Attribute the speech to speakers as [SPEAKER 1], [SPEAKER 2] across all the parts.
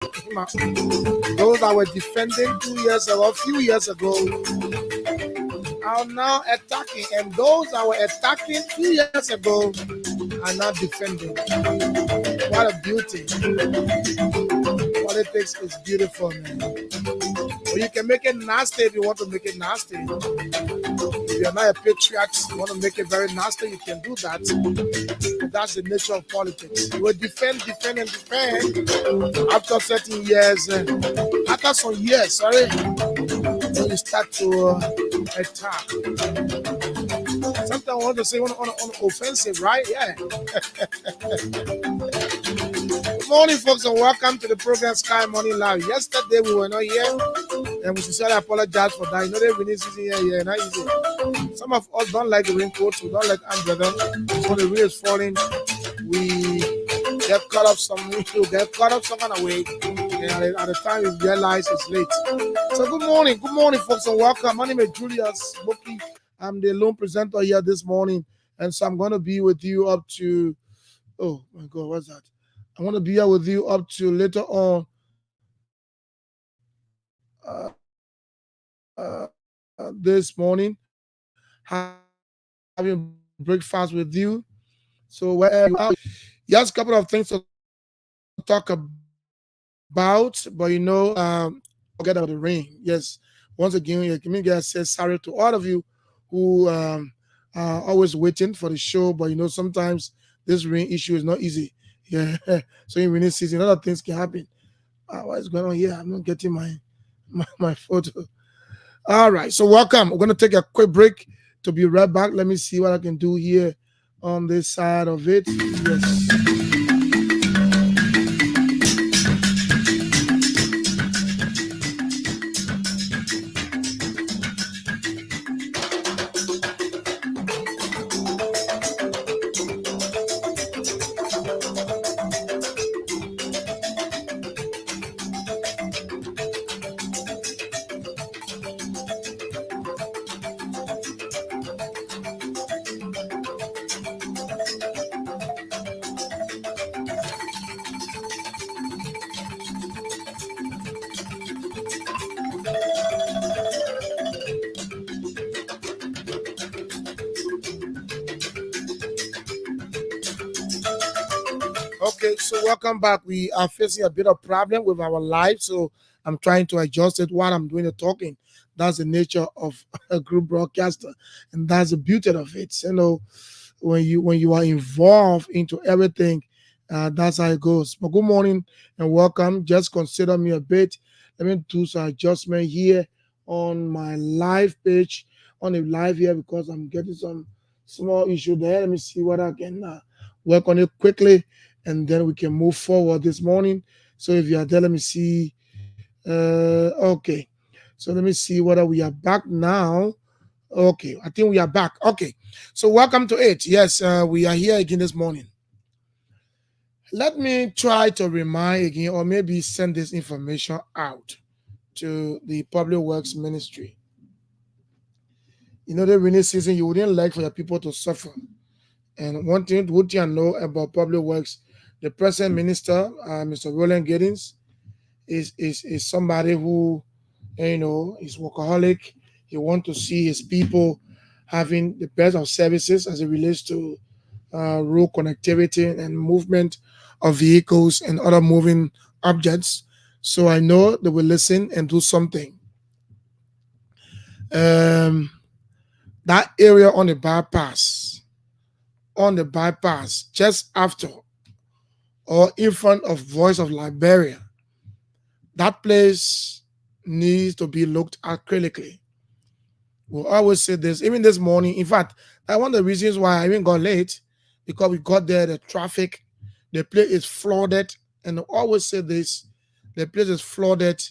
[SPEAKER 1] Those that were defending 2 years ago, a few years ago, are now attacking, and those that were attacking 2 years ago are now defending. What a beauty! Politics is beautiful, man. Or you can make it nasty if you want to make it nasty. If you're not a patriot, you want to make it very nasty, you can do that. But that's the nature of politics. You will defend, and defend. After certain years, after some years, sorry, when you start to attack. Sometimes I want to say on offensive, right? Yeah. Good morning, folks, and welcome to the program Sky Morning Live. Yesterday we were not here, and we sincerely apologize for that. You know, the rainy season here, not easy. Some of us don't like the raincoats, we don't like umbrella. So the rain is falling, we get caught up somewhere, we get caught up some kind of way, and at the time we realize it's late. So good morning, folks, and welcome. My name is Julius Boki. I'm the lone presenter here this morning, and so I'm going to be with you up to, oh my God, what's that? I'm going to be here with you up to later on this morning, having breakfast with you. So wherever you are, yes, a couple of things to talk about, but forget about the rain. Yes, once again, Kimiga says sorry to all of you who are always waiting for the show, but sometimes this rain issue is not easy. Yeah, so in rainy season, other things can happen. What is going on here? I'm not getting my photo. All right, so welcome. We're going to take a quick break to be right back. Let me see what I can do here on this side of it. Yes. Okay, so welcome back. We are facing a bit of problem with our live, so I'm trying to adjust it while I'm doing the talking. That's the nature of a group broadcaster, and that's the beauty of it. When you are involved into everything, that's how it goes. But good morning and welcome. Just consider me a bit. Let me do some adjustment here on my live page, on the live here, because I'm getting some small issue there. Let me see what I can work on it quickly, and then we can move forward this morning. So if you are there, let me see. Okay. So let me see whether we are back now. Okay, I think we are back. Okay, so welcome to it. Yes, we are here again this morning. Let me try to remind again, or maybe send this information out to the Public Works Ministry. The rainy season, you wouldn't like for your people to suffer. And one thing, what you know about Public Works, the present minister, Mr. Roland Giddens, is somebody who, is workaholic. He wants to see his people having the best of services as it relates to road connectivity and movement of vehicles and other moving objects. So I know they will listen and do something. That area on the bypass, just after or in front of Voice of Liberia, that place needs to be looked at critically. We'll always say this, even this morning. In fact, that's one of the reasons why I even got late, because we got there, the traffic, the place is flooded. And I always say this, the place is flooded.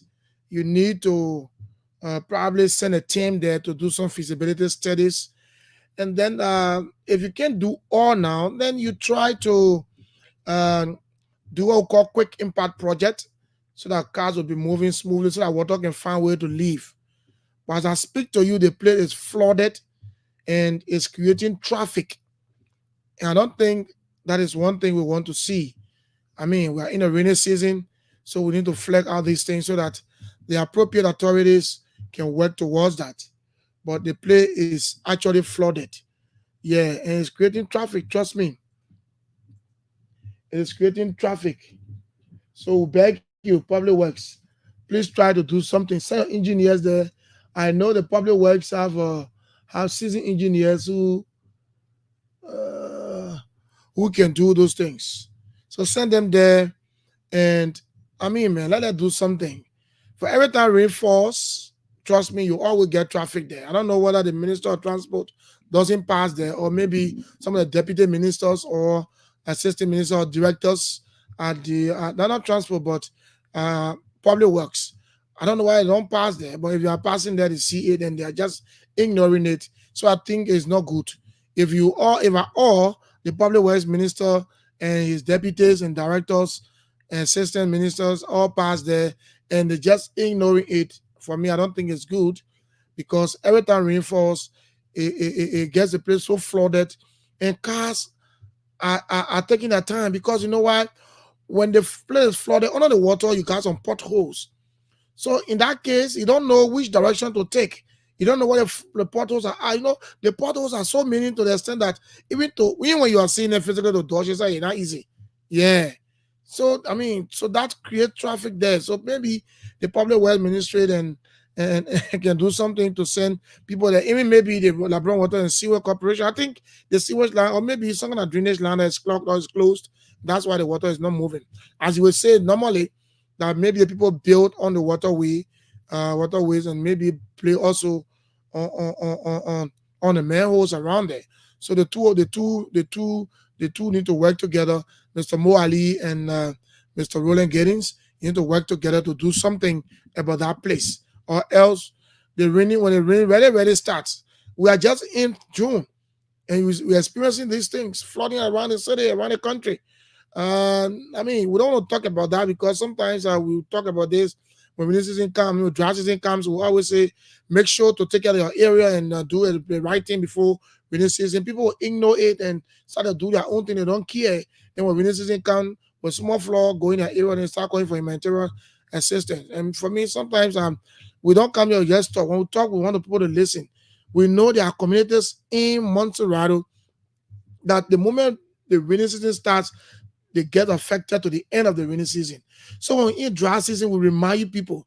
[SPEAKER 1] You need to probably send a team there to do some feasibility studies. And then if you can't do all now, then you try to do what we call quick impact project, so that cars will be moving smoothly, so that water can find a way to leave. But as I speak to you, the place is flooded and it's creating traffic. And I don't think that is one thing we want to see. I mean, we're in a rainy season, So we need to flag out these things so that the appropriate authorities can work towards that. But the place is actually flooded. Yeah, and it's creating traffic. Trust me, it's creating traffic. So we beg you, Public Works, please try to do something. Send your engineers there. I know the Public Works have seasoned engineers uh, who can do those things. So send them there, and I mean, man, let them do something. For every time rain falls, trust me, you always get traffic there. I don't know whether the Minister of Transport doesn't pass there, or maybe some of the deputy ministers or assistant ministers or directors at the they're not transport but uh, public works. I don't know why they don't pass there, but if you are passing there, they see it and they are just ignoring it. So I think it's not good. If I all the public works minister and his deputies and directors and assistant ministers all pass there and they just ignoring it, for me, I don't think it's good because every time rain falls, it gets the place so flooded and cars are taking their time because you know why? When the place is flooded under the water, you got some potholes. So in that case, you don't know which direction to take. You don't know what the potholes are. You know, the potholes are so many to the extent that even when you are seeing them physically to dodge, it's not easy. Yeah. So I mean, so that creates traffic there. So maybe the public works ministry and can do something to send people there. Even maybe the LeBron Water and Sewer Corporation. I think the sewage line, or maybe some kind of drainage line that's clogged or is closed. That's why the water is not moving. As you would say normally, that maybe the people build on the waterways, and maybe play also on the manholes around there. So the two need to work together. Mr. Mo Ali and Mr. Roland Giddings need to work together to do something about that place, or else when the rain really starts. We are just in June, and we're experiencing these things flooding around the city, around the country. I mean, we don't want to talk about that because sometimes we talk about this when rainy season comes, dry season comes. We always say make sure to take care of your area and do the right thing before rainy season. People will ignore it and start to do their own thing. They don't care. Then when rainy season comes, with small floor going in their area, and they start calling for humanitarian assistance. And for me, sometimes we don't come here just talk. When we talk, we want the people to listen. We know there are communities in Montserrat that the moment the rainy season starts, they get affected to the end of the rainy season. So when in dry season, we remind you people,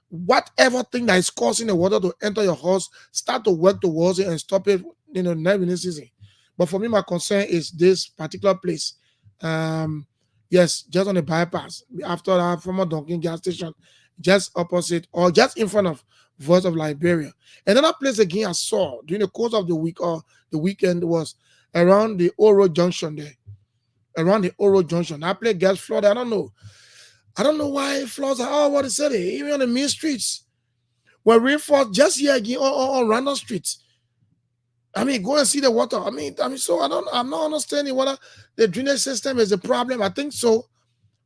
[SPEAKER 1] whatever thing that is causing the water to enter your house, start to work towards it and stop it, next rainy season. But for me, my concern is this particular place. Um, yes, just on the bypass after that former Dunkin' gas station, just opposite or just in front of Voice of Liberia. Another place again I saw during the course of the week or the weekend was around the Oro Junction there, around the Oro Junction. That place gets flooded. I don't know. I don't know why it floods are all over the city, even on the main streets. When rain falls, just here again on random streets. I mean, go and see the water. I mean, so I'm not understanding whether the drainage system is a problem. I think so.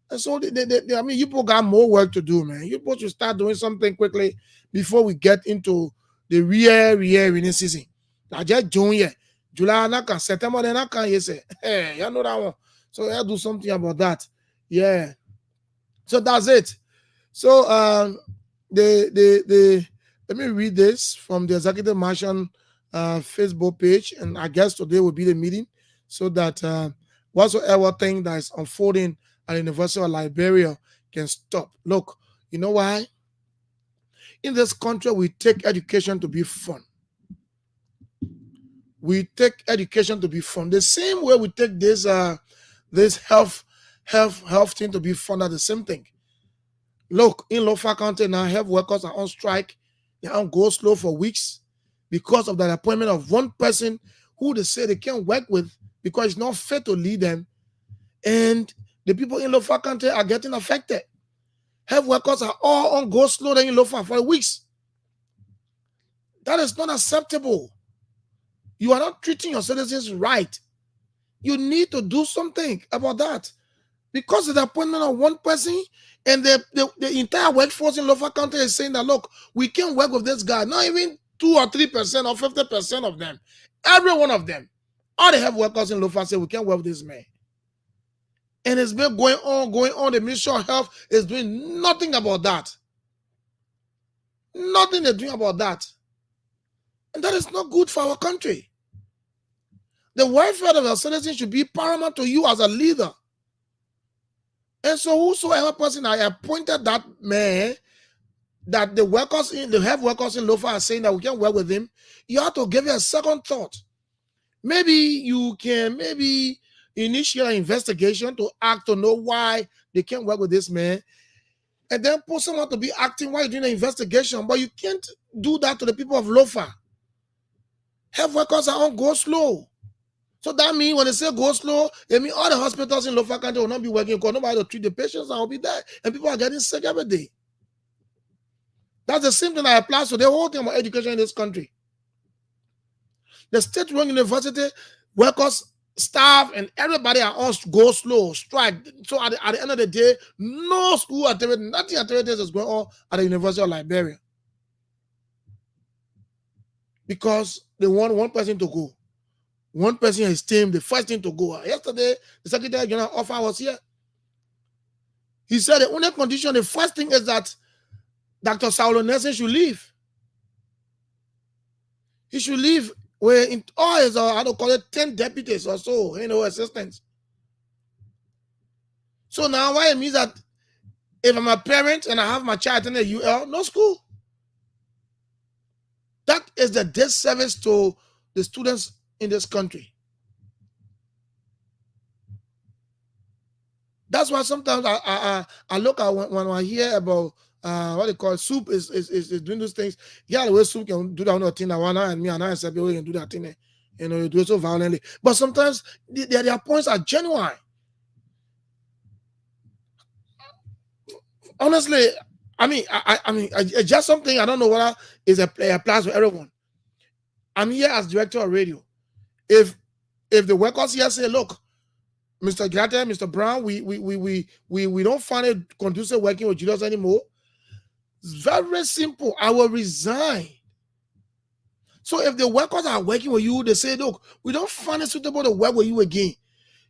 [SPEAKER 1] And so, I mean, you people got more work to do, man. You supposed to start doing something quickly before we get into the real rainy season. Now, just June, yeah. July, I can September, then I can, you say, hey, you know that one. So, I do something about that. Yeah. So, that's it. So, the let me read this from the Executive Mansion Facebook page, and I guess today will be the meeting so that whatsoever thing that is unfolding at the University of Liberia can stop. Look, you know why? In this country, we take education to be fun. We take education to be fun. The same way we take this health thing to be fun. Are the same thing. Look, in Lofa County now, health workers are on strike. They are on go slow for weeks because of the appointment of one person who they say they can't work with because it's not fair to lead them. And the people in Lofa County are getting affected. Health workers are all on go slow in Lofa for weeks. That is not acceptable. You are not treating your citizens right. You need to do something about that. Because of the appointment of one person, and the entire workforce in Lofa County is saying that, look, we can't work with this guy. Not even 2 or 3% or 50% of them. Every one of them. All the health workers in Lofa say we can't work with this man. And it's been going on, going on. The Ministry of Health is doing nothing about that. Nothing they're doing about that. And that is not good for our country. The welfare of our citizens should be paramount to you as a leader. And so whosoever person I appointed that man, that the workers in the health workers in Lofa are saying that we can work with him, you have to give it a second thought. Maybe you can initiate an investigation to act to know why they can't work with this man, and then put someone to be acting while you're doing an investigation. But you can't do that to the people of Lofa. Health workers are on go slow. So that means when they say go slow, it means all the hospitals in Lofa County will not be working because nobody will treat the patients and will be there. And people are getting sick every day. That's the same thing that applies to the whole thing about education in this country. The state-run university workers, staff, and everybody are all go slow, strike. So at the end of the day, no school activity, nothing activities is going on at the University of Liberia. Because they want one person to go. One person is team, the first thing to go. Yesterday, the Secretary General offer was here. He said the only condition, the first thing is that Dr. Saulo Nelson should leave. He should leave where in all his, I don't call it 10 deputies or so, assistants. So now why it means that if I'm a parent and I have my child in the UL, no school. That is the disservice to the students in this country. That's why sometimes I look at when I hear about what they call soup is doing those things. Yeah, the way soup can do that on thing that one and me and I said we can do that thing, you do it so violently. But sometimes their points are genuine. Honestly, I mean, it's just something I don't know whether is applies for everyone. I'm here as director of radio. If the workers here say, look, Mr. Gata, Mr. Brown, we don't find it conducive working with Julius anymore. It's very simple. I will resign. So if the workers are working with you, they say, look, we don't find it suitable to work with you again.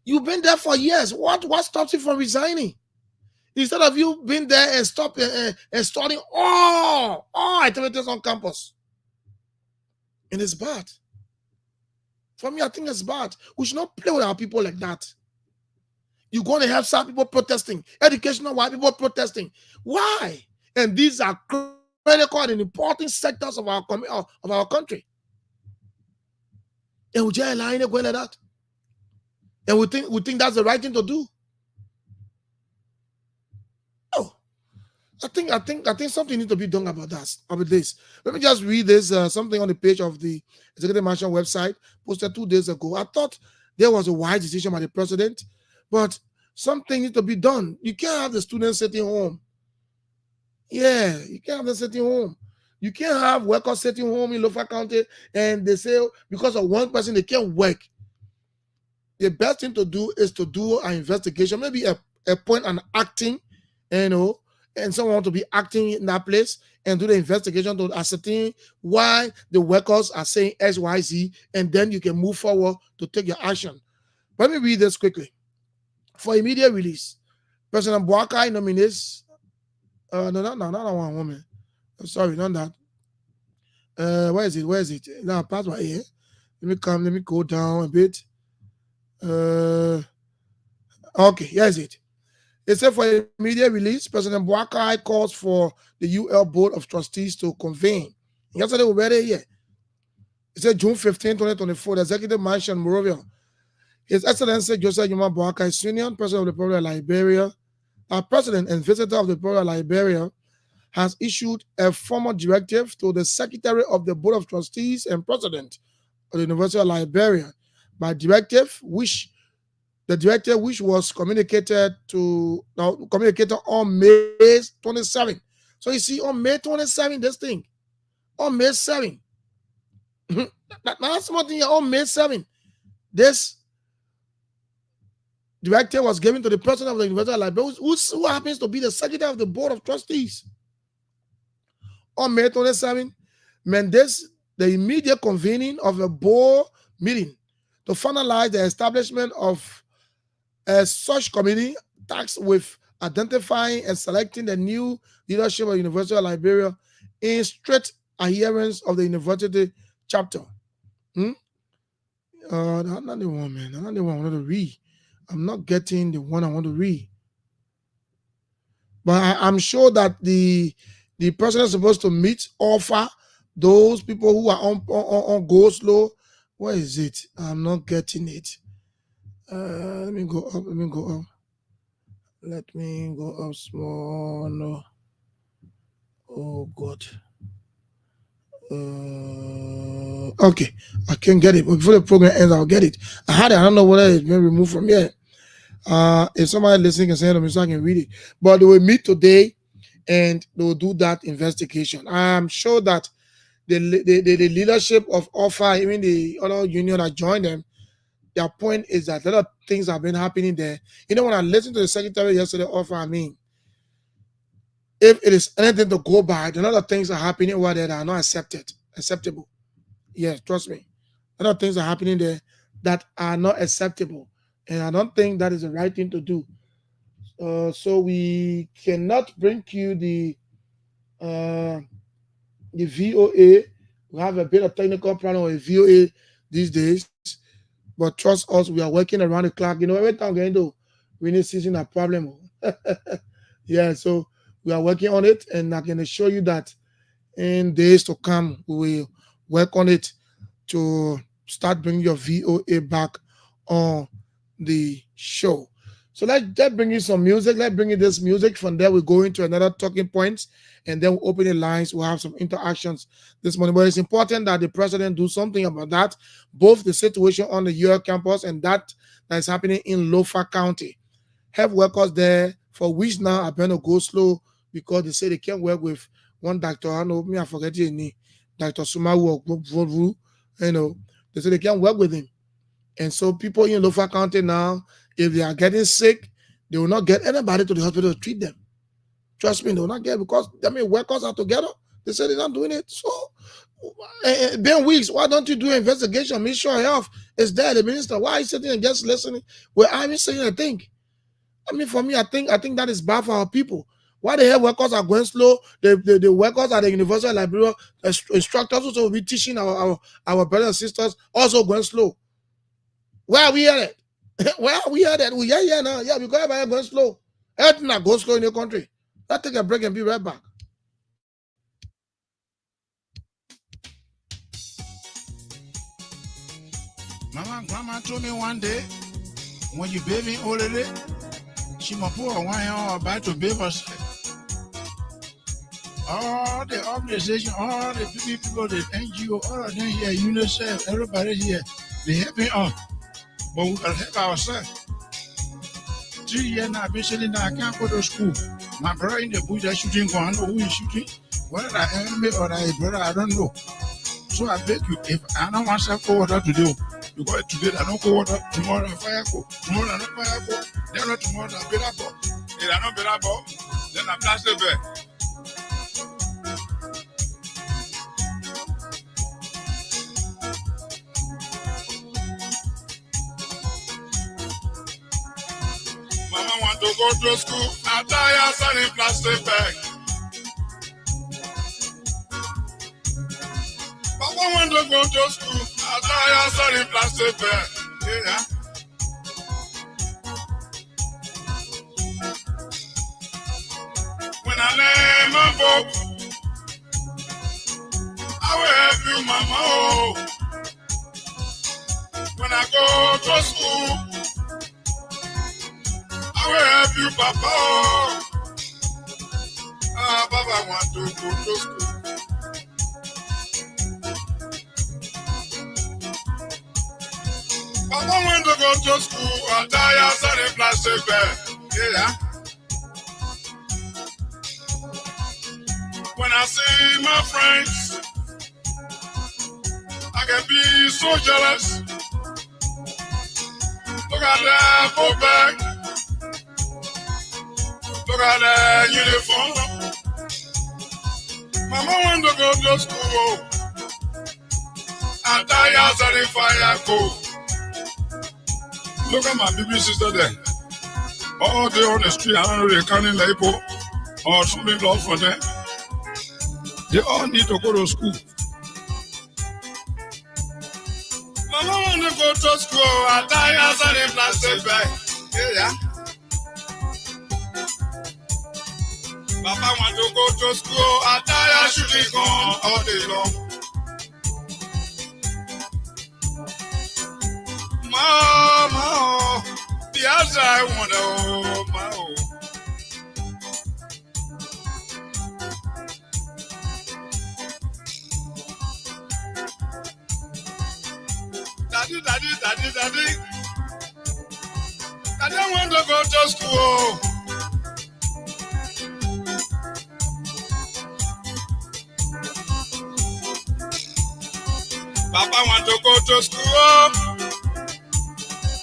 [SPEAKER 1] You've been there for years. What stops you from resigning? Instead of you being there and stopping and starting all activities on campus. And it's bad. For me, I think it's bad. We should not play with our people like that. You're going to have some people protesting, educational white people protesting. Why? And these are critical and important sectors of our country. And we just allow it going like that. And we think that's the right thing to do. Oh, I think something needs to be done about that. About this. Let me just read this something on the page of the Executive Mansion website posted 2 days ago. I thought there was a wise decision by the president, but something needs to be done. You can't have the students sitting home. Yeah, you can't have them sitting home. You can't have workers sitting home in Lofa County and they say because of one person they can't work. The best thing to do is to do an investigation, maybe appoint an acting, and someone to be acting in that place and do the investigation to ascertain why the workers are saying X, Y, Z, and then you can move forward to take your action. Let me read this quickly. For immediate release, President Boakai nominates. No, not one woman. Sorry, not that. Where is it? Now, pass my ear. Let me go down a bit. Okay, here's it. It said for immediate release, President Boakai calls for the UL Board of Trustees to convene. Yesterday, we read it here. It said June 15, 2024, the Executive Mansion, Monrovia. His Excellency Joseph Yuma Boakai Sr., President of the Republic of Liberia, our President and Visitor of the Republic of Liberia, has issued a formal directive to the Secretary of the Board of Trustees and President of the University of Liberia. By directive, which was communicated on May 27. So you see, on May 27, this thing, on May 7, that's something on May 7, this directive was given to the President of the University of Liberia, who happens to be the Secretary of the Board of Trustees. On May 27, mandates the immediate convening of a board meeting to finalize the establishment of A such committee tasked with identifying and selecting the new leadership of the University of Liberia in strict adherence of the university chapter. Hmm? That's not the one, man. That's not the one I want to read. I'm not getting the one I want to read. But I'm sure that the person is supposed to meet, offer those people who are on go slow. Where is it? I'm not getting it. Let me go up. Let me go up. Let me go up small. No. Oh God. Okay, I can't get it. But before the program ends, I'll get it. I had it. I don't know whether it's been removed from here. If somebody listening can send it to me so I can read it. But they will meet today and they will do that investigation. I'm sure that the leadership of OFA, even the other union that joined them, their point is that a lot of things have been happening there. You know, when I listened to the secretary yesterday, OFA, I mean, if it is anything to go by, a lot of things are happening over there that are not acceptable. Yes, trust me. A lot of things are happening there that are not acceptable. And I don't think that is the right thing to do. So we cannot bring you the VOA. We have a bit of technical problem with VOA these days. But trust us, we are working around the clock. You know, every time we into rainy season, a problem. Yeah, so we are working on it, and I can assure you that in days to come, we will work on it to start bringing your VOA back on the show. So let's bring you some music. Let's bring you this music. From there, we go into another talking points, and then we'll open the lines. We'll have some interactions this morning. But it's important that the president do something about that, both the situation on the UL campus and that is happening in Lofa County. Health workers there for weeks now are going to go slow because they say they can't work with one doctor. I know me, I forget his name, Dr. Sumaru or you know, they say they can't work with him. And so people in Lofa County now, if they are getting sick, they will not get anybody to the hospital to treat them. Trust me, they will not get, because I mean workers are together. They say they're not doing it. So Ben Weeks, why don't you do an investigation? Ministry of Health is there, the minister. Why are you sitting and just listening? Well, I'm saying a thing. I mean, for me, I think that is bad for our people. Why the hell workers are going slow? The workers at the University of Liberia, instructors also will be teaching our brothers and sisters also going slow. Where are we at? Where are we at? We are here now. Yeah, because everybody going slow. Everything that goes slow in your country. Let's take a break and be right back.
[SPEAKER 2] Mama and grandma told me one day, when you baby already, she must pour a wine or buy to baby us. All the organization, all the people, the NGO, all of them here, UNICEF, everybody here, they helping us. But we can help ourselves. 3 years now, I've been sitting there, I can't go to school. My brother in the bush, they're shooting, I know who is shooting. Whether I enemy or I brother, I don't know. So I beg you, if I don't want to go water today, because today I don't go water, tomorrow I fire go, tomorrow I don't fire go, then not tomorrow I better go. If I don't better go, then I blast the bed. Mama want to go to school, I tie her in plastic bag. Papa want to go to school, I tie her in plastic bag. Yeah. When I lay my book, I will help you, Mama. Oh. When I go to school, I will help you, Papa. Papa want to go to school. Papa want to go to school. I tie outside in plastic bag. Yeah. When I see my friends, I can be so jealous. Look at that boat bag. Look at that uniform. Mama want to go to school. I die outside the fire go. Look at my baby sister there. All day on the street, I don't know they can't label or something lost for them. They all need to go to school. Mama want to go to school. I die as a plastic bag. Yeah. Papa want to go to school. I die shooting gun all day long. Mama, the outside want to my oh. Daddy. I don't want to go to school. Papa want to go to school.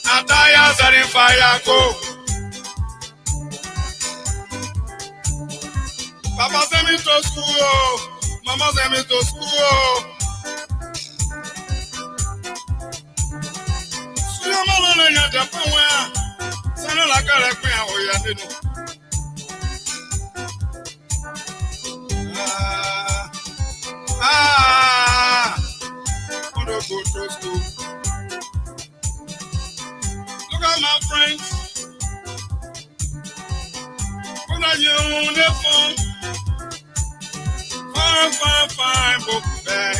[SPEAKER 2] I die as a fire go. Papa send me to school. Mama send me to school. Go to school. Look at my friends. When are you on the phone? Fine, book bag.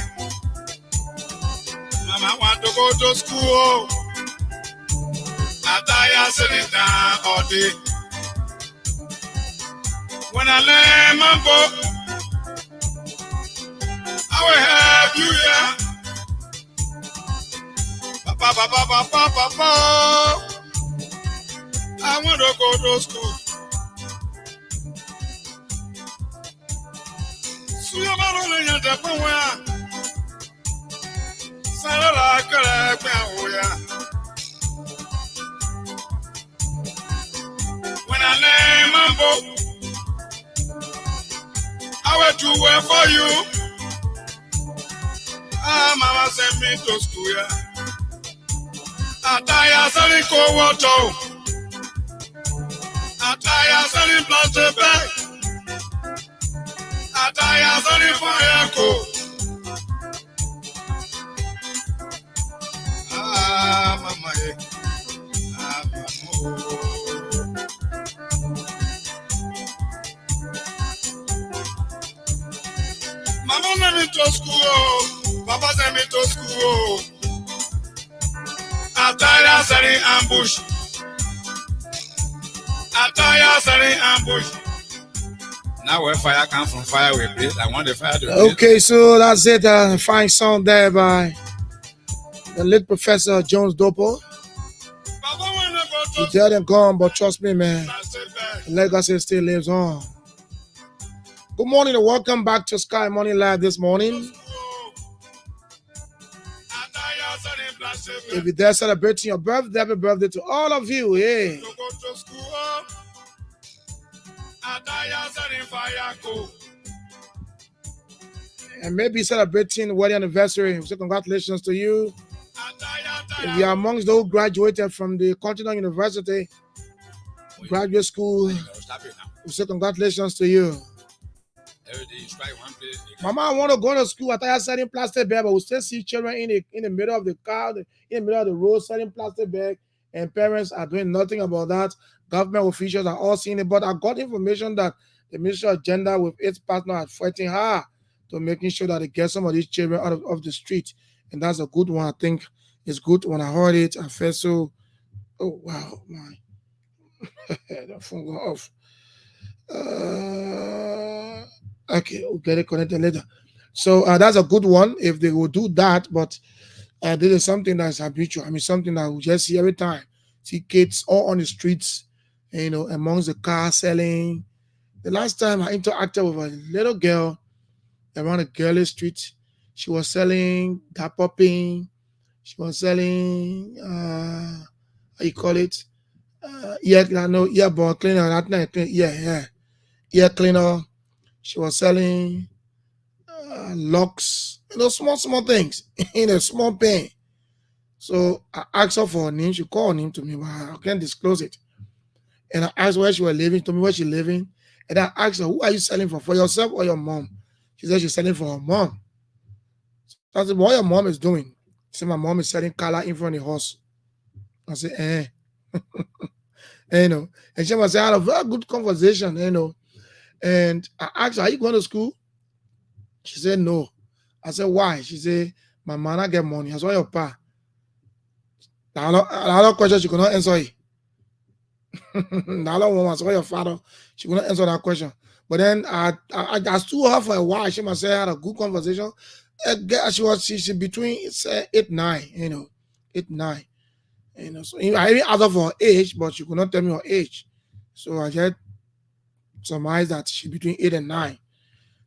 [SPEAKER 2] Mama want to go to school. I die sitting down all day. When I lay my book, I will help you here. Papa, I want to go to school. So you don't know the point. Sarah, when I lay my book, I will do well for you. Mama sent me to school. Yeah. Attire selling cold water. Attire selling plastic bag. Attire selling fire coat. Mama, Mama sent me to school. Papa sent me to school. Attire selling ambush. Attire selling ambush. Now where fire comes from, fire will blaze. I want the fire to blaze.
[SPEAKER 1] Okay, so that's it. Fine song there by the late Professor Jones Dopo. He's dead and gone, but trust me, man, the legacy still lives on. Good morning and welcome back to Sky Morning Live this morning. If you're there celebrating your birthday, happy birthday to all of you. Yeah. And maybe celebrating wedding anniversary. So congratulations to you. If you are amongst those who graduated from the Continental University graduate school, so congratulations to you. Mama, I want to go to school. I thought I selling plastic bag, but we still see children in the middle of the car, in the middle of the road selling plastic bag, and parents are doing nothing about that. Government officials are all seeing it, but I got information that the Ministry of Gender with its partner are fighting hard to making sure that they get some of these children out of the street, and that's a good one. I think it's good. When I heard it, I felt so. Oh wow, my the phone go off. Okay, we'll get it connected later. So that's a good one if they will do that. But this is something that's habitual. I mean, something that we just see every time. See kids all on the streets, amongst the cars selling. The last time I interacted with a little girl around a girly street, she was selling that popping. She was selling how you call it? Earbud cleaner. Ear cleaner. She was selling locks, small things in a small pen. So I asked her for her name. She called her name to me, but I can't disclose it. And I asked where she was living, told me where she living. And I asked her, who are you selling for yourself or your mom? She said she's selling for her mom. So I said, what your mom is doing? She said, my mom is selling color in front of the house. I said, And, and she must say, I had a very good conversation, And I asked her, are you going to school? She said, no. I said, why? She said, my man, I get money. I saw your pa. The other question, she could not answer it. The other one was, your father? She could not answer that question. But then I stood her for a while. She must say I had a good conversation. She between 8, 9, 8, 9. So I even asked her for her age, but she could not tell me her age. So I just surmised that she between 8 and 9.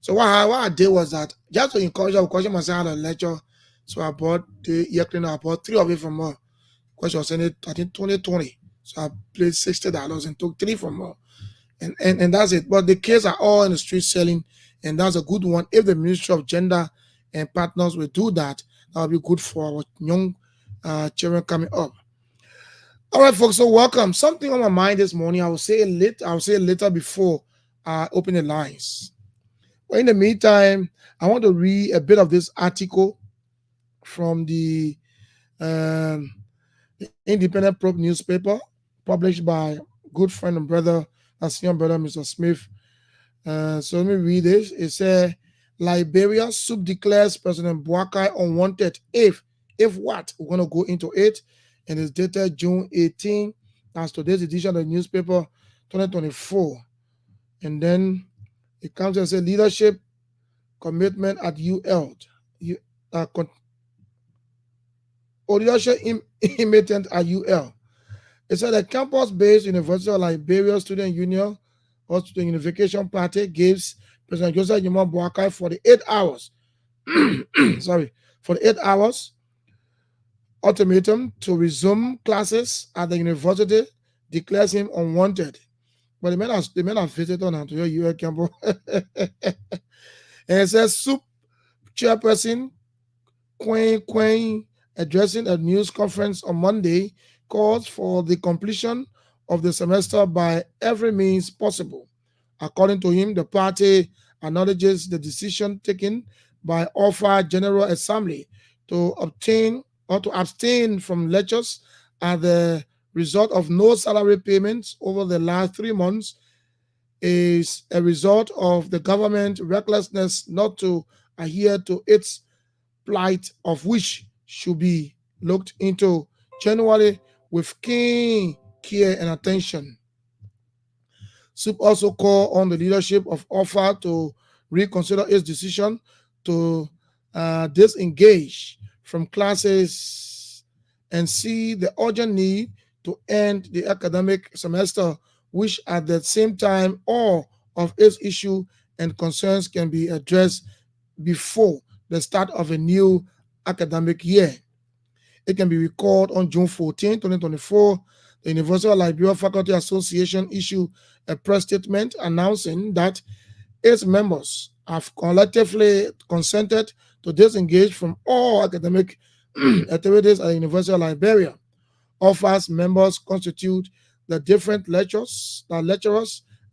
[SPEAKER 1] So what I did was that just to encourage her, because she must have a lecture. So I bought the ear cleaner. I bought 3 of it from her. Because she was saying it, I think 2020. So I paid $60 and took 3 from her. And that's it. But the kids are all in the street selling, and that's a good one. If the Ministry of Gender and Partners will do that, that will be good for our young children coming up. All right, folks. So welcome. Something on my mind this morning. I will say it later before I open the lines. But in the meantime, I want to read a bit of this article from the Independent Prop newspaper, published by good friend and brother, senior brother, Mr. Smith. So let me read this. It says, Liberia soup declares President Boakai unwanted. If what? We're going to go into it. And it's dated June 18. That's today's edition of the newspaper, 2024. And then it comes and says, leadership commitment at UL. Leadership immigrant at UL. It said the campus-based University of Liberia Student Union or Student Unification Party gives President Joseph Jomo Boakai 48 hours. For the 8 hours ultimatum to resume classes at the university, declares him unwanted. But the men have visited on to your UL campus. And it says SUP chairperson Queen addressing a news conference on Monday calls for the completion of the semester by every means possible. According to him, the party acknowledges the decision taken by Alpha General Assembly to abstain from lectures as the result of no salary payments over the last 3 months is a result of the government recklessness not to adhere to its plight, of which should be looked into generally with keen care and attention. SUP also called on the leadership of OFA to reconsider its decision to disengage from classes and see the urgent need to end the academic semester, which at the same time all of its issues and concerns can be addressed before the start of a new academic year. It can be recalled on June 14, 2024, the University of Liberia Faculty Association issued a press statement announcing that its members have collectively consented to disengage from all academic activities at the University of Liberia. OFA's members constitute the different lecturers,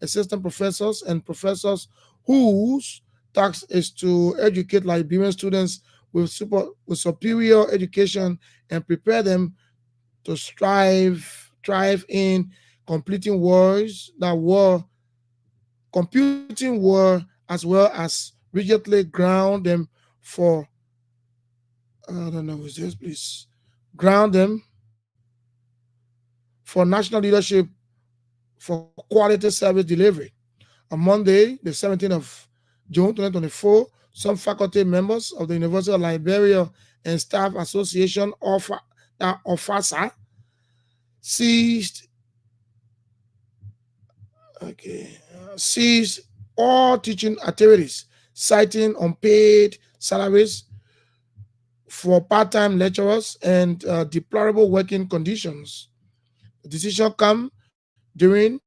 [SPEAKER 1] assistant professors, and professors whose task is to educate Liberian students with superior education and prepare them to thrive in computing war, as well as rigidly ground them for national leadership for quality service delivery. On Monday, the 17th of June 2024, some faculty members of the University of Liberia and Staff Association OFASA seized all teaching activities, citing unpaid salaries for part-time lecturers and deplorable working conditions. The decision comes during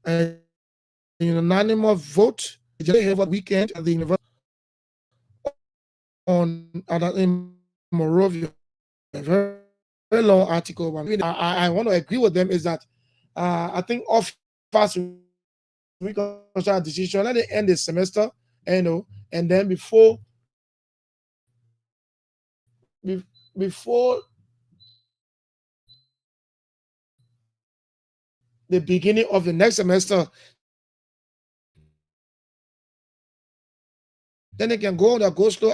[SPEAKER 1] a unanimous vote over the weekend at the University in Monrovia. Very very long article, but maybe I want to agree with them is that I think offers reconsider decision, let it end the semester, and then before the beginning of the next semester, then they can go on the go slow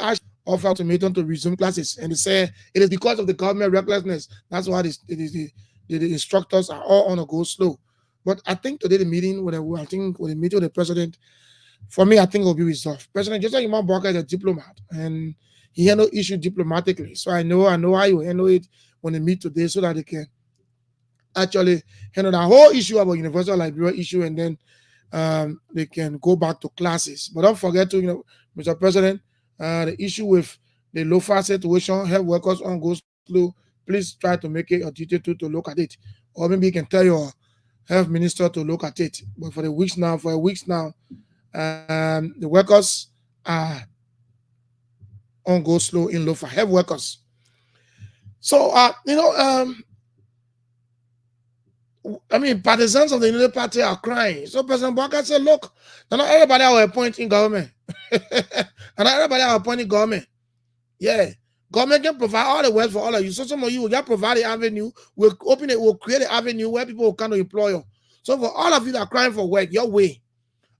[SPEAKER 1] offer ultimatum to resume classes, and they say it is because of the government recklessness. That's why the instructors are all on a go slow. But I think today the meeting with the meeting with the president, for me, I think it will be resolved. President Joseph Imam Baka is a diplomat, and he handled issue diplomatically. So I know how he will handle it when they meet today, so that they can actually handle the whole issue about universal Liberia issue, and then they can go back to classes. But don't forget to, Mr. President, the issue with the low-fat situation, health workers on go slow, please try to make it a duty to look at it. Or maybe you can tell your health minister to look at it. But for a weeks now, the workers are on go slow in low-fat health workers. So, partisans of the United Party are crying. So President Baka said, look, not everybody are appointing government. And not everybody are appointing government. Yeah. Government can provide all the work for all of you. So some of you will just provide the avenue. We'll open it, we'll create an avenue where people will come to employ you. So for all of you that are crying for work, your way.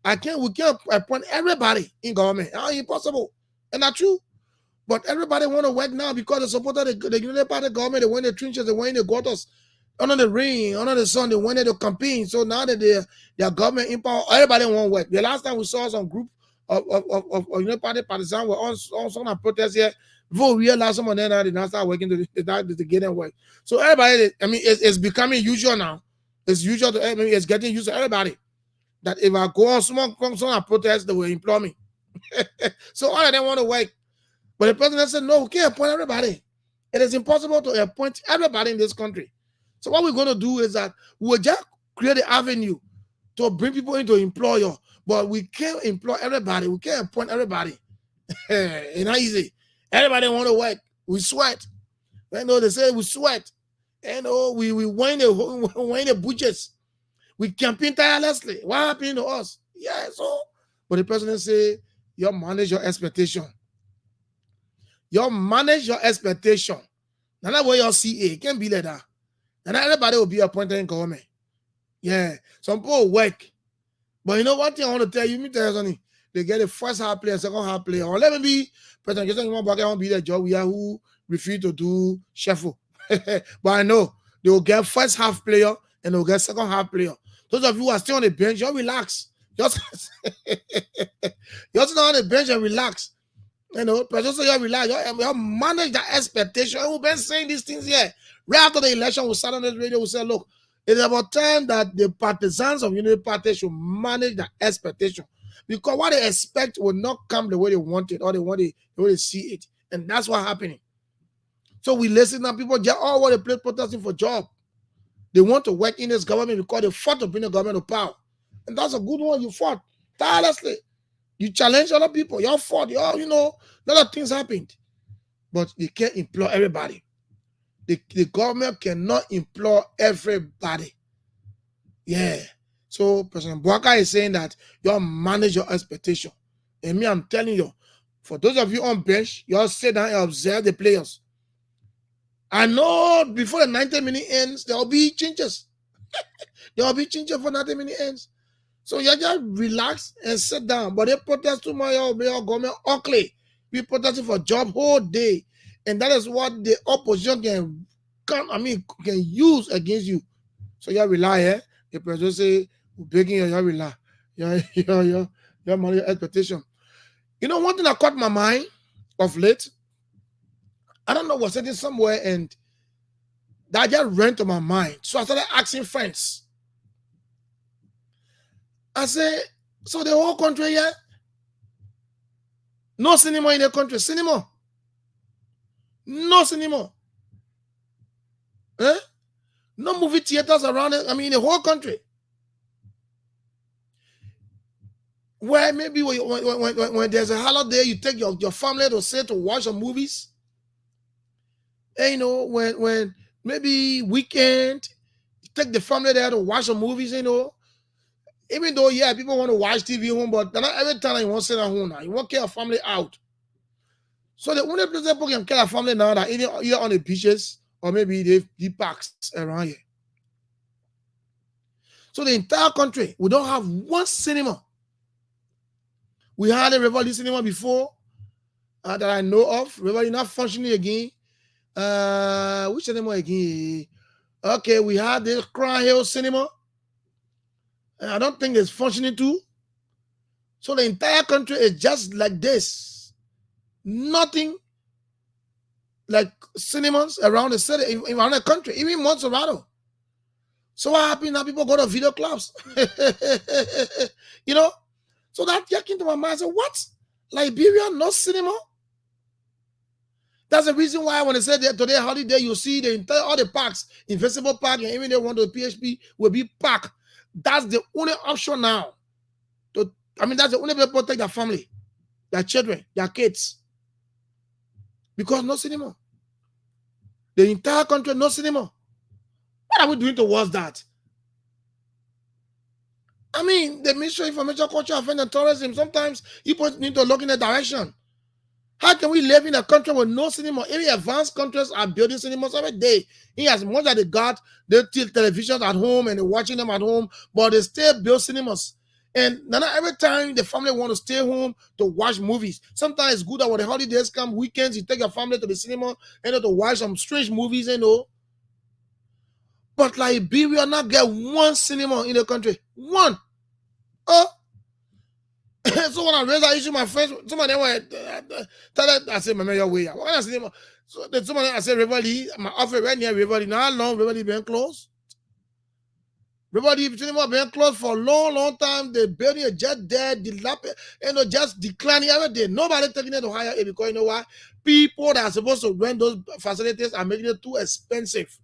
[SPEAKER 1] We can't appoint everybody in government. How impossible. And that's true. But everybody want to work now because they support the United Party government. They win the trenches, they win the gutters. Under the rain, under the sun, they wanted to campaign. So now that their government in power, everybody want work. The last time we saw some group of United Party partisans were on some protest here. Before we realize some of them now did not start working to get them work. So everybody, it's becoming usual now. It's usual to it's getting used to everybody. That if I go on some protest, they will employ me. So all of them want to work. But the president said, no, we can't appoint everybody. It is impossible to appoint everybody in this country. So what we're going to do is that we'll just create an avenue to bring people into employer, but we can't employ everybody. We can't appoint everybody. It's not easy. Everybody want to work. We sweat. They say we sweat. We wind the budgets. We campaign tirelessly. What happened to us? Yeah, so. But the president say, you manage your expectation. You manage your expectation. Now that's what your CA can't be like that. And everybody will be appointed in government. Yeah. Some people work. But one thing I want to tell you, something. They get a first half player, second half player. Or let me be President Jason Imam won't be the job we are who refuse to do shuffle. But I know they will get first half player and they will get second half player. Those of you who are still on the bench, just relax. Just sit on the bench and relax. President you relax. You manage the expectation. We've been saying these things here. Right after the election, we sat on this radio, we said, look, it's about time that the partisans of Unity Party should manage the expectation. Because what they expect will not come the way they want it or the way they see it. And that's what's happening. So we listen to people, they all want to play protesting for job. They want to work in this government because they fought to bring the government to power. And that's a good one. You fought tirelessly. You challenge other people. You fought. A lot of things happened. But you can't employ everybody. The government cannot employ everybody. Yeah. So President Baka is saying that you manage your expectation. And me, I'm telling you, for those of you on bench, you all sit down and observe the players. I know before the 90-minute ends, there will be changes. There will be changes for 90-minute ends. So you just relax and sit down. But they protest too much, your government ugly. We protesting for job whole day. And that is what the opposition can use against you. So you rely, the president say, we're begging you, you rely. You manage your expectation. One thing that caught my mind of late, I don't know, was sitting somewhere and that just ran to my mind. So I started asking friends. I said, so the whole country here, no cinema in the country, cinema. No cinema. No movie theaters around it. In the whole country. Where maybe when there's a holiday, you take your family to watch some movies. And when maybe weekend, take the family there to watch some movies, Even though, yeah, people want to watch TV home, but not every time you want to sit at home now. You want to carry a family out. So the only place people can carry a family now that either on the beaches or maybe the parks around here. So the entire country, we don't have one cinema. We had a Rivoli cinema before that I know of. Rivoli not functioning again. Which cinema again? Okay, we had the Crown Hill cinema. I don't think it's functioning too. So the entire country is just like this. Nothing like cinemas around the city, around the country, even Montserrat. So what happened now? People go to video clubs. So that came into my mind. I said, what? Liberia, no cinema? That's the reason why when they said that today holiday, you see all the parks, Invisible Park, and even they want to PHP will be packed. That's the only option now. That's the only way to protect their family, their children, their kids. Because no cinema. The entire country, no cinema. What are we doing towards that? The Ministry of Information, Culture, Affairs and Tourism, sometimes you need to look in that direction. How can we live in a country with no cinema? Even advanced countries are building cinemas every day. In as much as they got their televisions at home and they're watching them at home, but they still build cinemas. And not every time the family want to stay home to watch movies. Sometimes it's good that when the holidays come, weekends, you take your family to the cinema and to watch some strange movies, But Liberia not get one cinema in the country. One. So when I raised that issue, my friends, some of them were I said, "My your way." What I said, so then someone I said, "Rivoli, my office right near Rivoli. Now how long Rivoli been closed? Rivoli cinema been closed for a long, long time. The building is just dead, just declining every day. Nobody taking it to higher it because you know why? People that are supposed to rent those facilities are making it too expensive.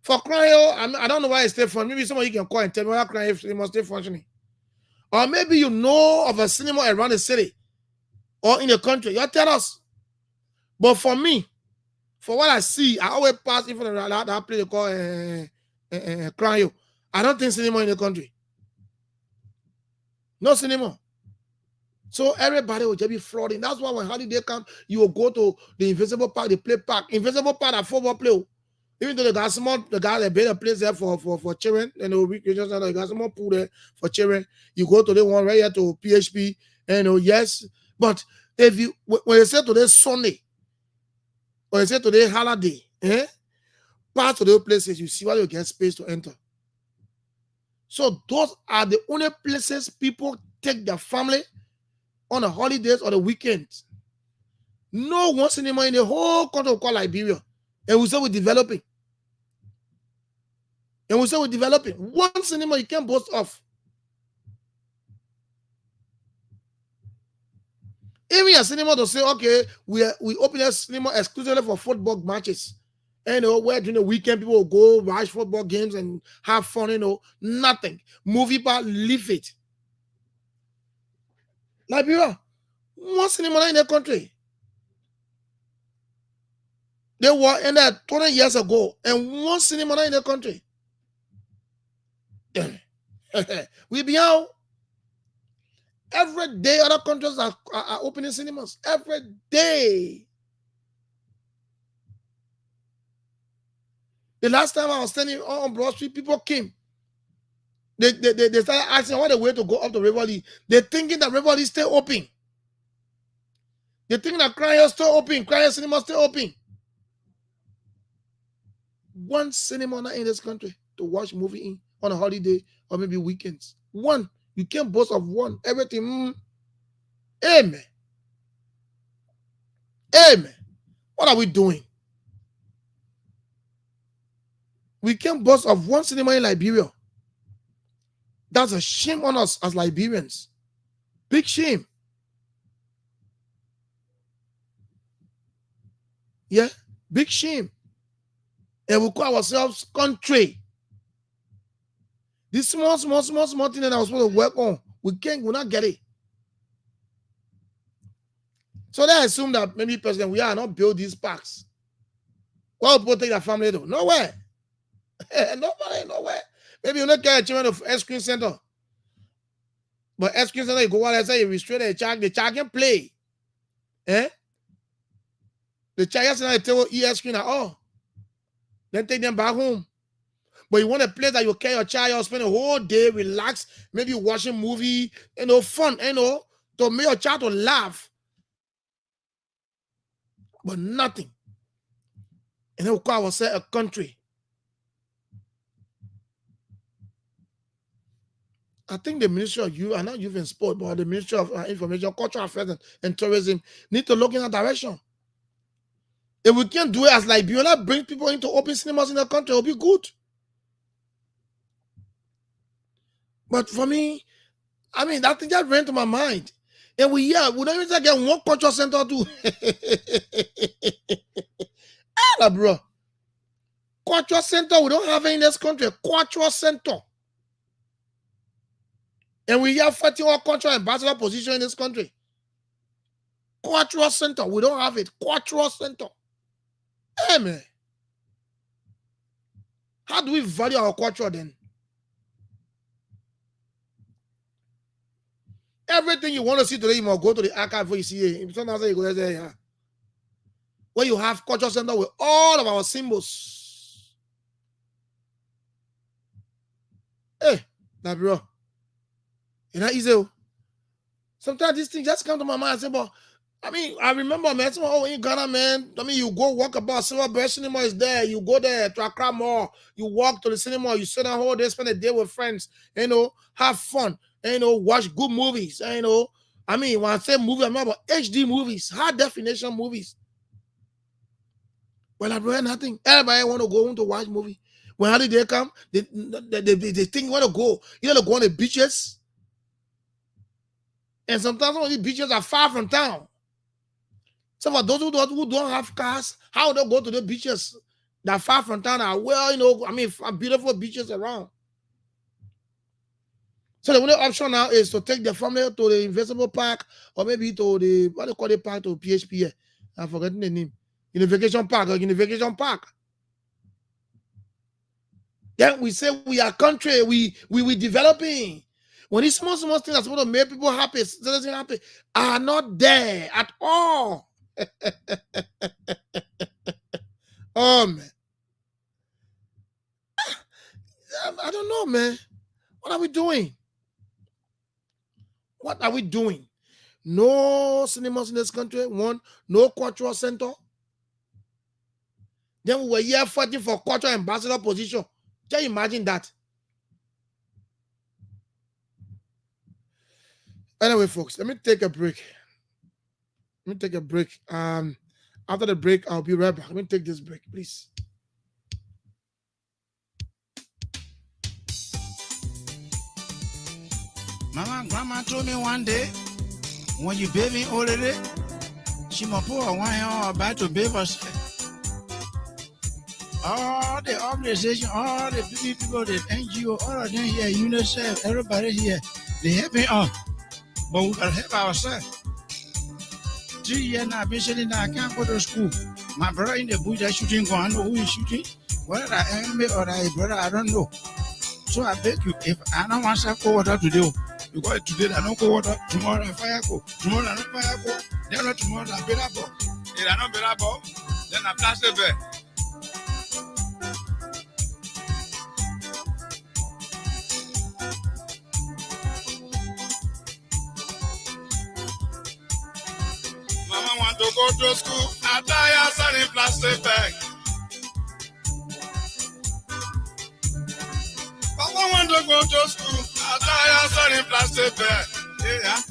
[SPEAKER 1] For Crown Hill, I don't know why it's still functioning. Maybe somebody can call and tell me why Crown Hill cinema still functioning. Or maybe you know of a cinema around the city or in the country. You tell us. But for me, for what I see, I always pass in front of that place they call Crown Hill. I don't think cinema in the country. No cinema. So everybody will just be flooding. That's why when holiday come, you will go to the Invisible Park, the play park. Invisible Park, a football play. Even though the guy that built a place there for children, and they got small pool there for children. You go to the one right here to PHP, and yes. But if you when you say today Sunday, or you say today holiday, part of those places you see why you get space to enter. So those are the only places people take their family on the holidays or the weekends. No one cinema in the whole country called Liberia, and we say we're developing. And we say we're developing. One cinema you can't boast of. Even a cinema to say, okay, we open a cinema exclusively for football matches. And where during the weekend people will go watch football games and have fun, nothing. Movie park, leave it. Liberia, one cinema in the country. They were in there 20 years ago, and one cinema in the country. We be out every day. Other countries are opening cinemas every day. The last time I was standing on Broad Street, people came. They started asking what the way to go up to Rivoli. They're thinking that Rivoli is still open. They think that Crown Hill is still open. Crown Hill cinema is still open. One cinema not in this country to watch movie in on a holiday or maybe weekends. One. You can't boast of one. Everything. Amen. Amen. What are we doing? We can't boast of one cinema in Liberia. That's a shame on us as Liberians. Big shame. Yeah, big shame. And we call ourselves country. This small thing that I was supposed to work on, we'll not get it. So they assume that maybe we are not build these parks. Why would people take their family to? Nowhere. Nobody, nowhere. Maybe you don't get a children of ice cream center. But ice cream center, you go out and say you restrain the child can play. Eh? The child center, they tell you ice cream at all. Then take them back home. But you want a place that you carry your child, you spend a whole day, relax, maybe watching movie, fun, to make your child to laugh. But nothing. And then we call ourselves a country. I think the Ministry of Youth, and not Youth and Sport, but the Ministry of Information, Cultural Affairs and Tourism need to look in that direction. If we can do it as Libiola, bring people into open cinemas in the country, it'll be good. But for me, I mean, that thing just ran to my mind. And we don't even get one cultural center too. Bro. Cultural center, we don't have it in this country. Cultural center. And we have fighting our cultural ambassador position in this country. Cultural center, we don't have it. Cultural center. Hey, man. How do we value our culture then? Everything you want to see today, you must go to the archive before you see it. Sometimes you go there, yeah. Where you have culture center with all of our symbols. Hey, now bro. It's not easy. Sometimes these things just come to my mind and say, but I mean, I remember, man, in Ghana, man, I mean, you go walk about, Silverbird Cinema is there, you go there to Accra Mall, you walk to the cinema, you sit down whole day, spend a day with friends, have fun, watch good movies, I mean, when I say movie, I'm about HD movies, high definition movies. Well, I brought nothing. Everybody want to go home to watch movie. When holiday come, they think you want to go. You want to go on the beaches. And sometimes some of these beaches are far from town. So for those who don't have cars, how they go to the beaches that are far from town are beautiful beaches around. So the only option now is to take the family to the Invisible Park or maybe to the, what they call the park, to PHP. I'm forgetting the name. Unification Park. Then we say we are country, we developing. When these small things that's supposed to make people happy, citizens happy, are not there at all. Oh man. I don't know, man. What are we doing? What are we doing? No cinemas in this country. One, no cultural center. Then we were here fighting for cultural ambassador position. Can you imagine that? Anyway, folks, let me take a break. After the break, I'll be right back. Let me take this break, please.
[SPEAKER 2] Mama and grandma told me one day, when you bathing already, she must put her wine on her back to bathe herself. All the organization, all the people, the NGO, all of them here, UNICEF, everybody here, they helping us. But we gotta help ourselves. 3 years now, I've been sitting there, I can't go to school. My brother in the bush, they're shooting gun. I know who is shooting. Whether that enemy or that brother, I don't know. So I beg you, if I don't want to go water today, because today I don't go water, tomorrow I fire go. Tomorrow I don't fire go. Then tomorrow I better go. If I don't better go, then I plastic bed. Mama want to go to school, I tie her in plastic bag. Papa want to go to school, I tie her in plastic bag. Yeah.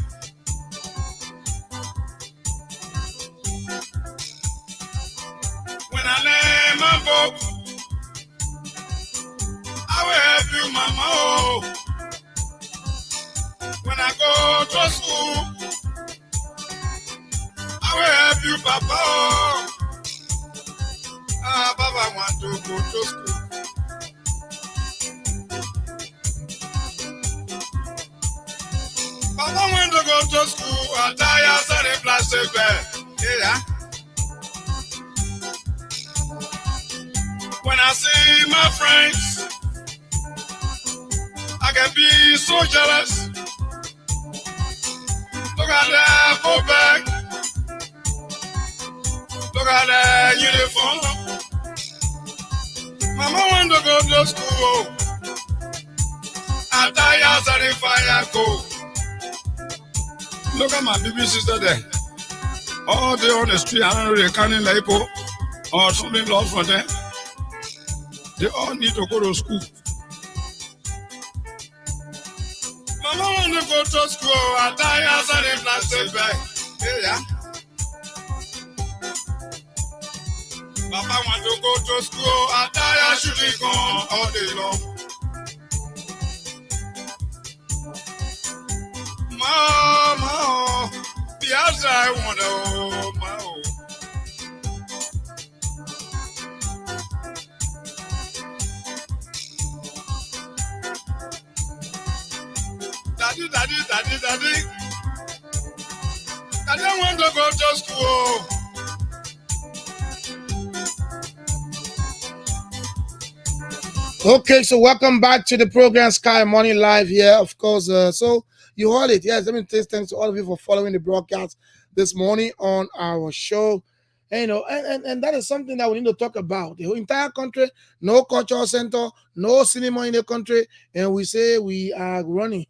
[SPEAKER 2] When I name my book, I will help you, Mama. Oh. When I go to school, I will help you, Papa. Papa want to go to school. Papa want to go to school. I'll tie us on a plastic bag. Yeah. When I see my friends, I can be so jealous. Look at that full bag. Look at that uniform. Mama want to go to school. I tires are the fire go. Look at my baby sister there. All day on the street, I don't know they can't like or something lost for them. They all need to go to school. Mama want to go to school. I tires are the plastic bag. Yeah. Papa want to go to school. I tire shooting gun all day long. Mama, the outside wonder, oh, my oh. Daddy. I don't want to go to school.
[SPEAKER 1] Okay, so welcome back to the program Sky Money Live here. Of course, so you heard it. Yes, let me say thanks to all of you for following the broadcast this morning on our show. And, you know, and that is something that we need to talk about. The whole entire country, no cultural center, no cinema in the country, and we say we are running.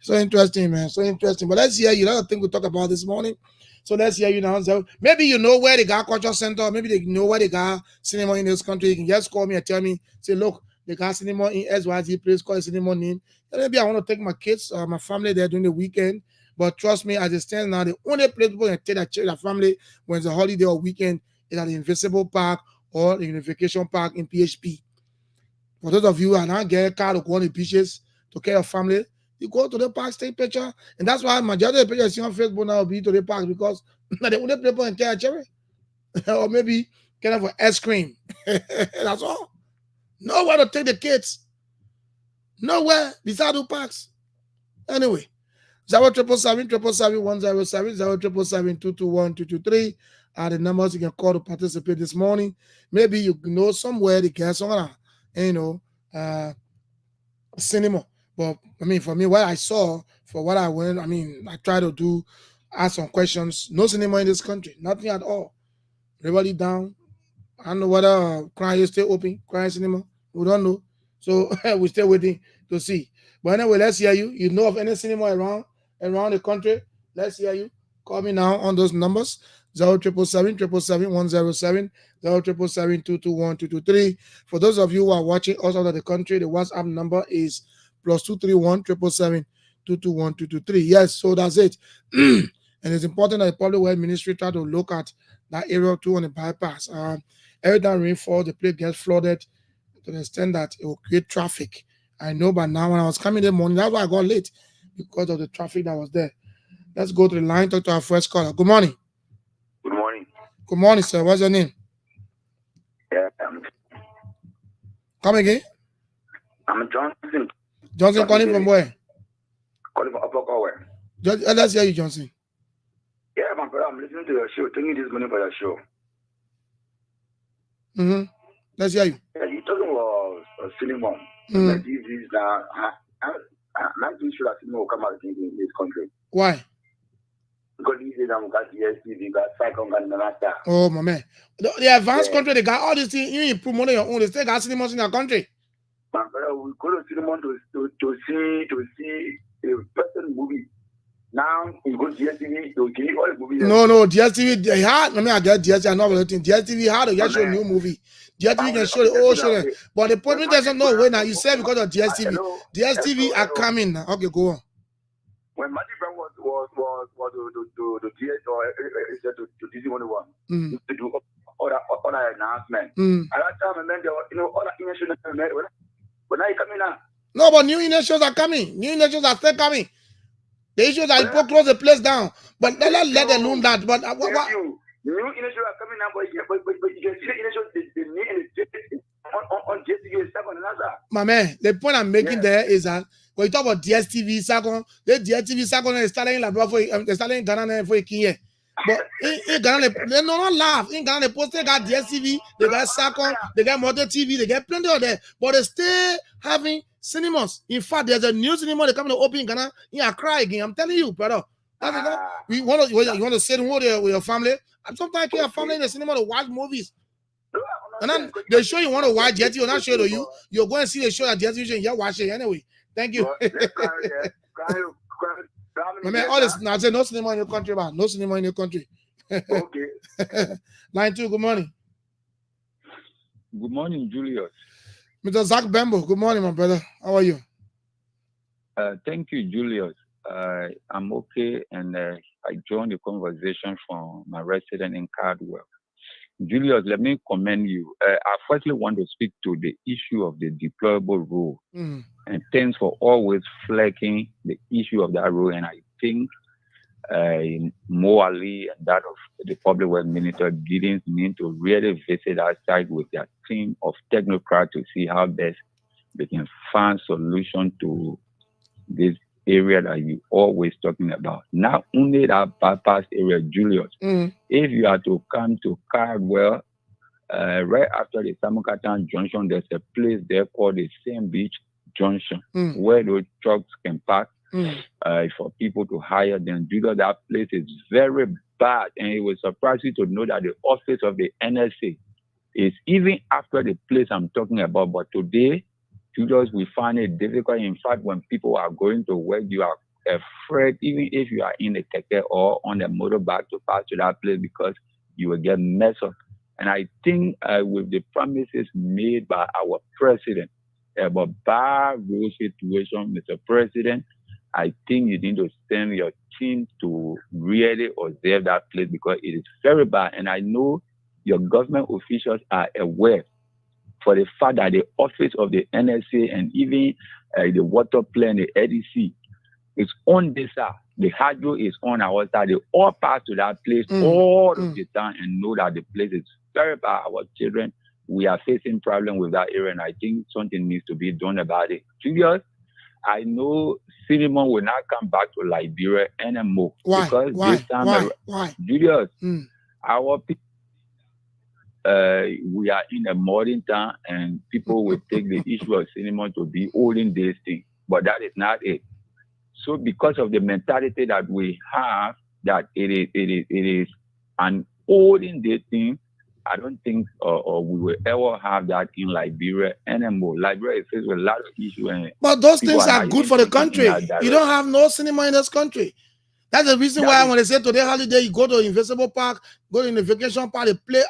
[SPEAKER 1] So interesting, man. So interesting. But let's hear you. That's the thing we talk about this morning. So let's hear you now. So maybe you know where they got cultural center, maybe they know where they got cinema in this country. You can just call me and tell me, say, look, they got cinema in SYZ place, call it cinema name. And maybe I want to take my kids, my family there during the weekend. But trust me, as it stands now, the only place people can take their family when it's a holiday or weekend is at the Invisible Park or the Unification Park in PHP. For those of you who are not getting a car to go on the beaches to care of family, you go to the park, take picture. And that's why majority of the pictures you see on Facebook now will be to the park because the only people can care cherry. Or maybe get for ice cream. That's all. Nowhere to take the kids. Nowhere beside the parks. Anyway. 07777 07777 are the numbers you can call to participate this morning. Maybe you know somewhere the gas on, cinema. But I mean, for me, what I saw, for what I went, I mean, I try to ask some questions. No cinema in this country, nothing at all. Everybody down. I don't know whether Crying is still open, Crying Cinema. We don't know. So we're still waiting to see. But anyway, let's hear you. You know of any cinema around the country? Let's hear you. Call me now on those numbers. 07777 07777 For those of you who are watching us out of the country, the WhatsApp number is +231 777 Yes, so that's it. And it's important that the Public Health Ministry try to look at that area too on the bypass. Every time rain falls, the place gets flooded to the extent that it will create traffic. I know, but now when I was coming in the morning, that's why I got late because of the traffic that was there. Let's go to the line, talk to our first caller. Good morning.
[SPEAKER 3] Good morning.
[SPEAKER 1] Good morning, sir. What's your name?
[SPEAKER 3] Yeah,
[SPEAKER 1] Come again?
[SPEAKER 3] I'm Johnson.
[SPEAKER 1] Johnson calling from where?
[SPEAKER 3] Calling from Upper Corwell.
[SPEAKER 1] Let's hear you, Johnson.
[SPEAKER 3] Yeah, my brother, I'm listening to your show. Thank you this morning for your show.
[SPEAKER 1] Let's hear you.
[SPEAKER 3] Yeah, you're talking about cinema. Like this is I'm not too sure that cinema will come out in this country.
[SPEAKER 1] Why?
[SPEAKER 3] Because these days I'm got DSTV, got Cyclone, got Nanata.
[SPEAKER 1] Oh, my man. The advanced country, they got all these things. You improve more on your own. They still got cinemas in their country.
[SPEAKER 3] My brother, we go to cinema to see a person movie. Now, you go to DSTV, to see all the movies.
[SPEAKER 1] No, DSTV, they had, I get DSTV, I know everything. DSTV had to get show a new movie. DSTV can show the old show. But the point doesn't know when now. You say because of DSTV. DSTV are coming now. Okay, go on.
[SPEAKER 3] When Matthew Brown was to DS or to DC101 to do other announcement. At that time, and then there were, other international when I come in now.
[SPEAKER 1] No, but new international shows are coming. New international shows are still coming. The issue is that people close the place down. But let alone that. But what?
[SPEAKER 3] New international are coming now, but you can see the international on DSTV is second another.
[SPEAKER 1] My man, the point I'm making there is that when you talk about DSTV second, the DSTV second is starting in Ghana for a year. But in Ghana, they not laugh. In Ghana, they post they got DSTV, they got Sakon, they got Mother TV, they get plenty of that. But they still having cinemas. In fact, there's a new cinema they coming to open in Ghana in Accra again. I'm telling you, brother. You want to sit with your family. And sometimes your family in the cinema to watch movies. And then they show you want to watch Jetty or not show to you. You're going to see the show at Jetty and you're watching anyway. Thank you. Man, all this now say no cinema in your country, man. No cinema in your country.
[SPEAKER 3] Okay.
[SPEAKER 1] Line 2, good morning.
[SPEAKER 4] Good morning, Julius.
[SPEAKER 1] Mr. Zach Bembo, good morning, my brother. How are you?
[SPEAKER 4] Thank you, Julius. I'm okay, and I joined the conversation from my resident in Cardwell. Julius, let me commend you. I firstly want to speak to the issue of the deployable rule. And thanks for always flagging the issue of that rule. And I think Mo Ali and that of the Public Works Minister Gideon need to really visit our site with their team of technocrats to see how best they can find solution to this area that you always talking about. Not only that bypass area, Julius. If you are to come to Cardwell, right after the Samukatan Junction, there's a place there called the Same Beach Junction where those trucks can park for people to hire them. Julius, that place is very bad, and it will surprise you to know that the office of the NSA is even after the place I'm talking about. But today, Julius, we find it difficult. In fact, when people are going to work, you are afraid, even if you are in the keke or on the motorbike, to pass to that place because you will get messed up. And I think with the promises made by our president about bad road situation, Mr. President, I think you need to send your team to really observe that place because it is very bad. And I know your government officials are aware for the fact that the office of the NSA and even the water plan, the ADC, is on this side. The hydro is on our side. They all pass to that place all of the time and know that the place is very bad. Our children, we are facing problems with that area, and I think something needs to be done about it. Julius, I know cinema will not come back to Liberia anymore.
[SPEAKER 1] Why?
[SPEAKER 4] Because this time,
[SPEAKER 1] Why?
[SPEAKER 4] Julius, our people, we are in a modern time, and people will take the issue of cinema to be olden days thing, but that is not it. So, because of the mentality that we have, that it is an olden day thing, I don't think we will ever have that in Liberia anymore. Liberia is faced with a lot of issues.
[SPEAKER 1] But those things are good for the country. You don't have no cinema in this country. That's the reason why when they say today holiday, you go to Invisible Park, go in the vacation park, they play.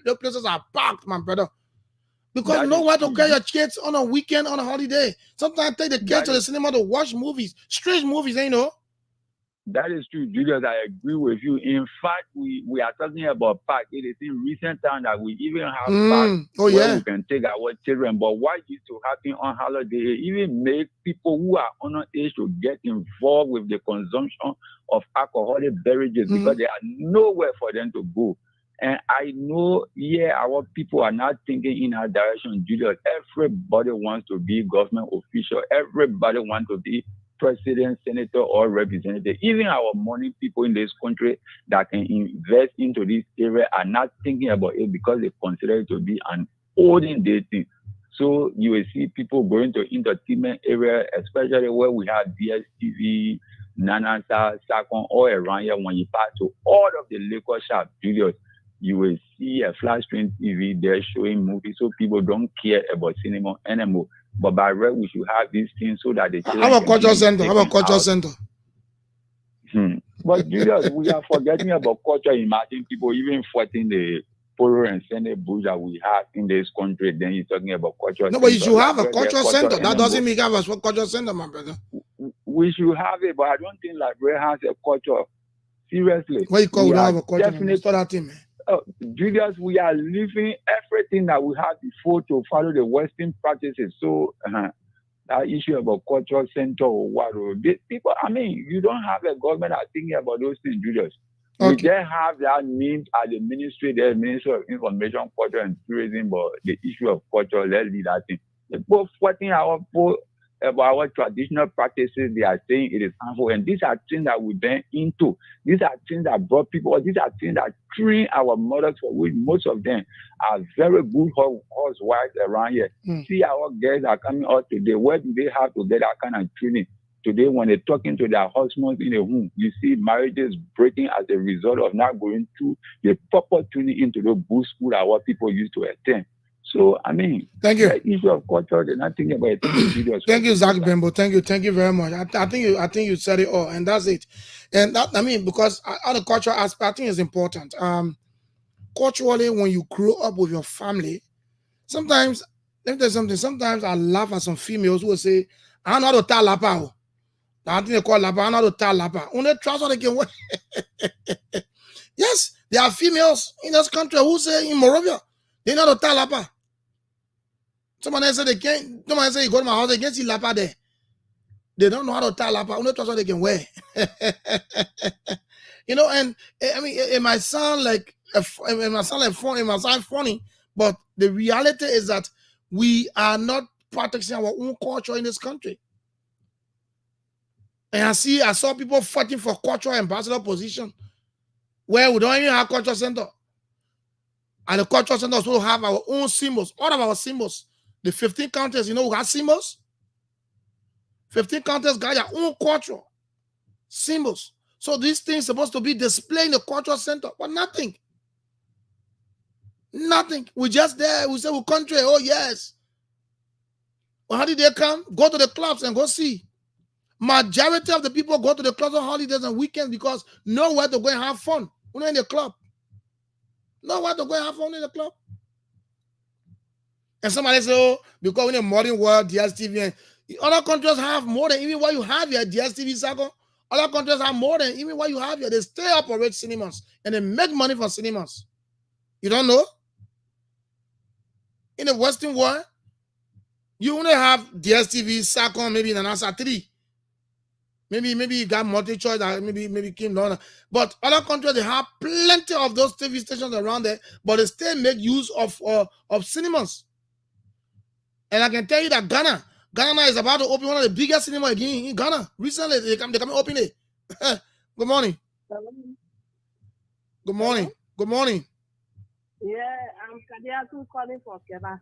[SPEAKER 1] The places are packed, my brother. Because you know where to get your kids on a weekend, on a holiday. Sometimes take the kids to the cinema to watch movies, strange movies, you know.
[SPEAKER 4] That is true, Julius. I agree with you. In fact, we are talking about park. It is in recent time that we even have parks where we can take our children. But what used to happen on holiday, even make people who are underage to get involved with the consumption of alcoholic beverages because there are nowhere for them to go. And I know, our people are not thinking in our direction, Julius. Everybody wants to be government official. Everybody wants to be president, senator, or representative. Even our money people in this country that can invest into this area are not thinking about it because they consider it to be an olden day thing. So you will see people going to entertainment area, especially where we have DSTV, Nanasa, Sakon, all around here. When you pass to all of the liquor shops, Julius, you will see a flat screen TV there showing movies, so people don't care about cinema anymore. But by right, we should have these things so that the children
[SPEAKER 1] have a culture center. Have a culture center.
[SPEAKER 4] But Julius, we are forgetting about culture. Imagine people even fighting the Poro and Senate bush that we have in this country. Then you're talking about culture.
[SPEAKER 1] No, but you should have a culture center. That doesn't mean you have a culture center, my brother.
[SPEAKER 4] We should have it, but I don't think Liberia has a culture. Seriously.
[SPEAKER 1] What you call we don't have a culture? Definitely. Start that thing, man.
[SPEAKER 4] Julius, we are leaving everything that we had before to follow the Western practices. So that issue about cultural center or what, people, I mean, you don't have a government that's thinking about those things, Julius. Okay. We just have that means at the Ministry of Information, Culture and Tourism, but the issue of culture, let's leave that thing. They're both fighting our about our traditional practices. They are saying it is harmful, and these are things that we been into. These are things that brought people. These are things that train our mothers, for which most of them are very good housewives around here. See, our girls are coming out today. Where do they have to get that kind of training? Today, when they're talking to their husbands in the home, you see marriages breaking as a result of not going through the proper training into the good school that what people used to attend. So, I mean,
[SPEAKER 1] thank you.
[SPEAKER 4] The issue of culture, they're not thinking about it.
[SPEAKER 1] Thank you, Zach Bembo. Thank you very much. I think you said it all, and that's it. And that, I mean, because on the cultural aspect, I think is important. Culturally, when you grow up with your family, sometimes, let me tell you something. Sometimes I laugh at some females who will say, "I don't know how to tell lapa." I think they call lapa. I don't know how to tell lapa. Only trust they can wear. Yes, there are females in this country who say in Moravia they know how to tell lapa. Somebody say they can't. Somebody say you go to my house, they can't see lapa there. They don't know how to tie lapa. Only trust what they can wear. You know, and I mean, it might sound like funny, but the reality is that we are not practicing our own culture in this country. And I saw people fighting for cultural ambassador position where we don't even have culture center. And the cultural centers will have our own symbols, all of our symbols. The 15 counties, you know, who have symbols. 15 counties got their own culture symbols. So these things supposed to be displayed in the cultural center, but nothing. Nothing. We just there. We say we country. Oh yes. Well, how did they come? Go to the clubs and go see. Majority of the people go to the clubs on holidays and weekends because nowhere to go and have fun. We're in the club. Nowhere to go and have fun in the club. And somebody say, oh, because in the modern world, DSTV and other countries have more than even what you have here, DSTV circle. Other countries have more than even what you have here. They still operate cinemas and they make money from cinemas. You don't know? In the Western world, you only have DSTV, Sacom, maybe in an answer 3. Maybe you got multi-choice, maybe Kim Donner. But other countries, they have plenty of those TV stations around there, but they still make use of cinemas. And I can tell you that Ghana is about to open one of the biggest cinemas again in Ghana. Recently, they come open it. Good morning. Good morning. Good morning.
[SPEAKER 5] Yeah, I'm Kadiatu calling for Keba.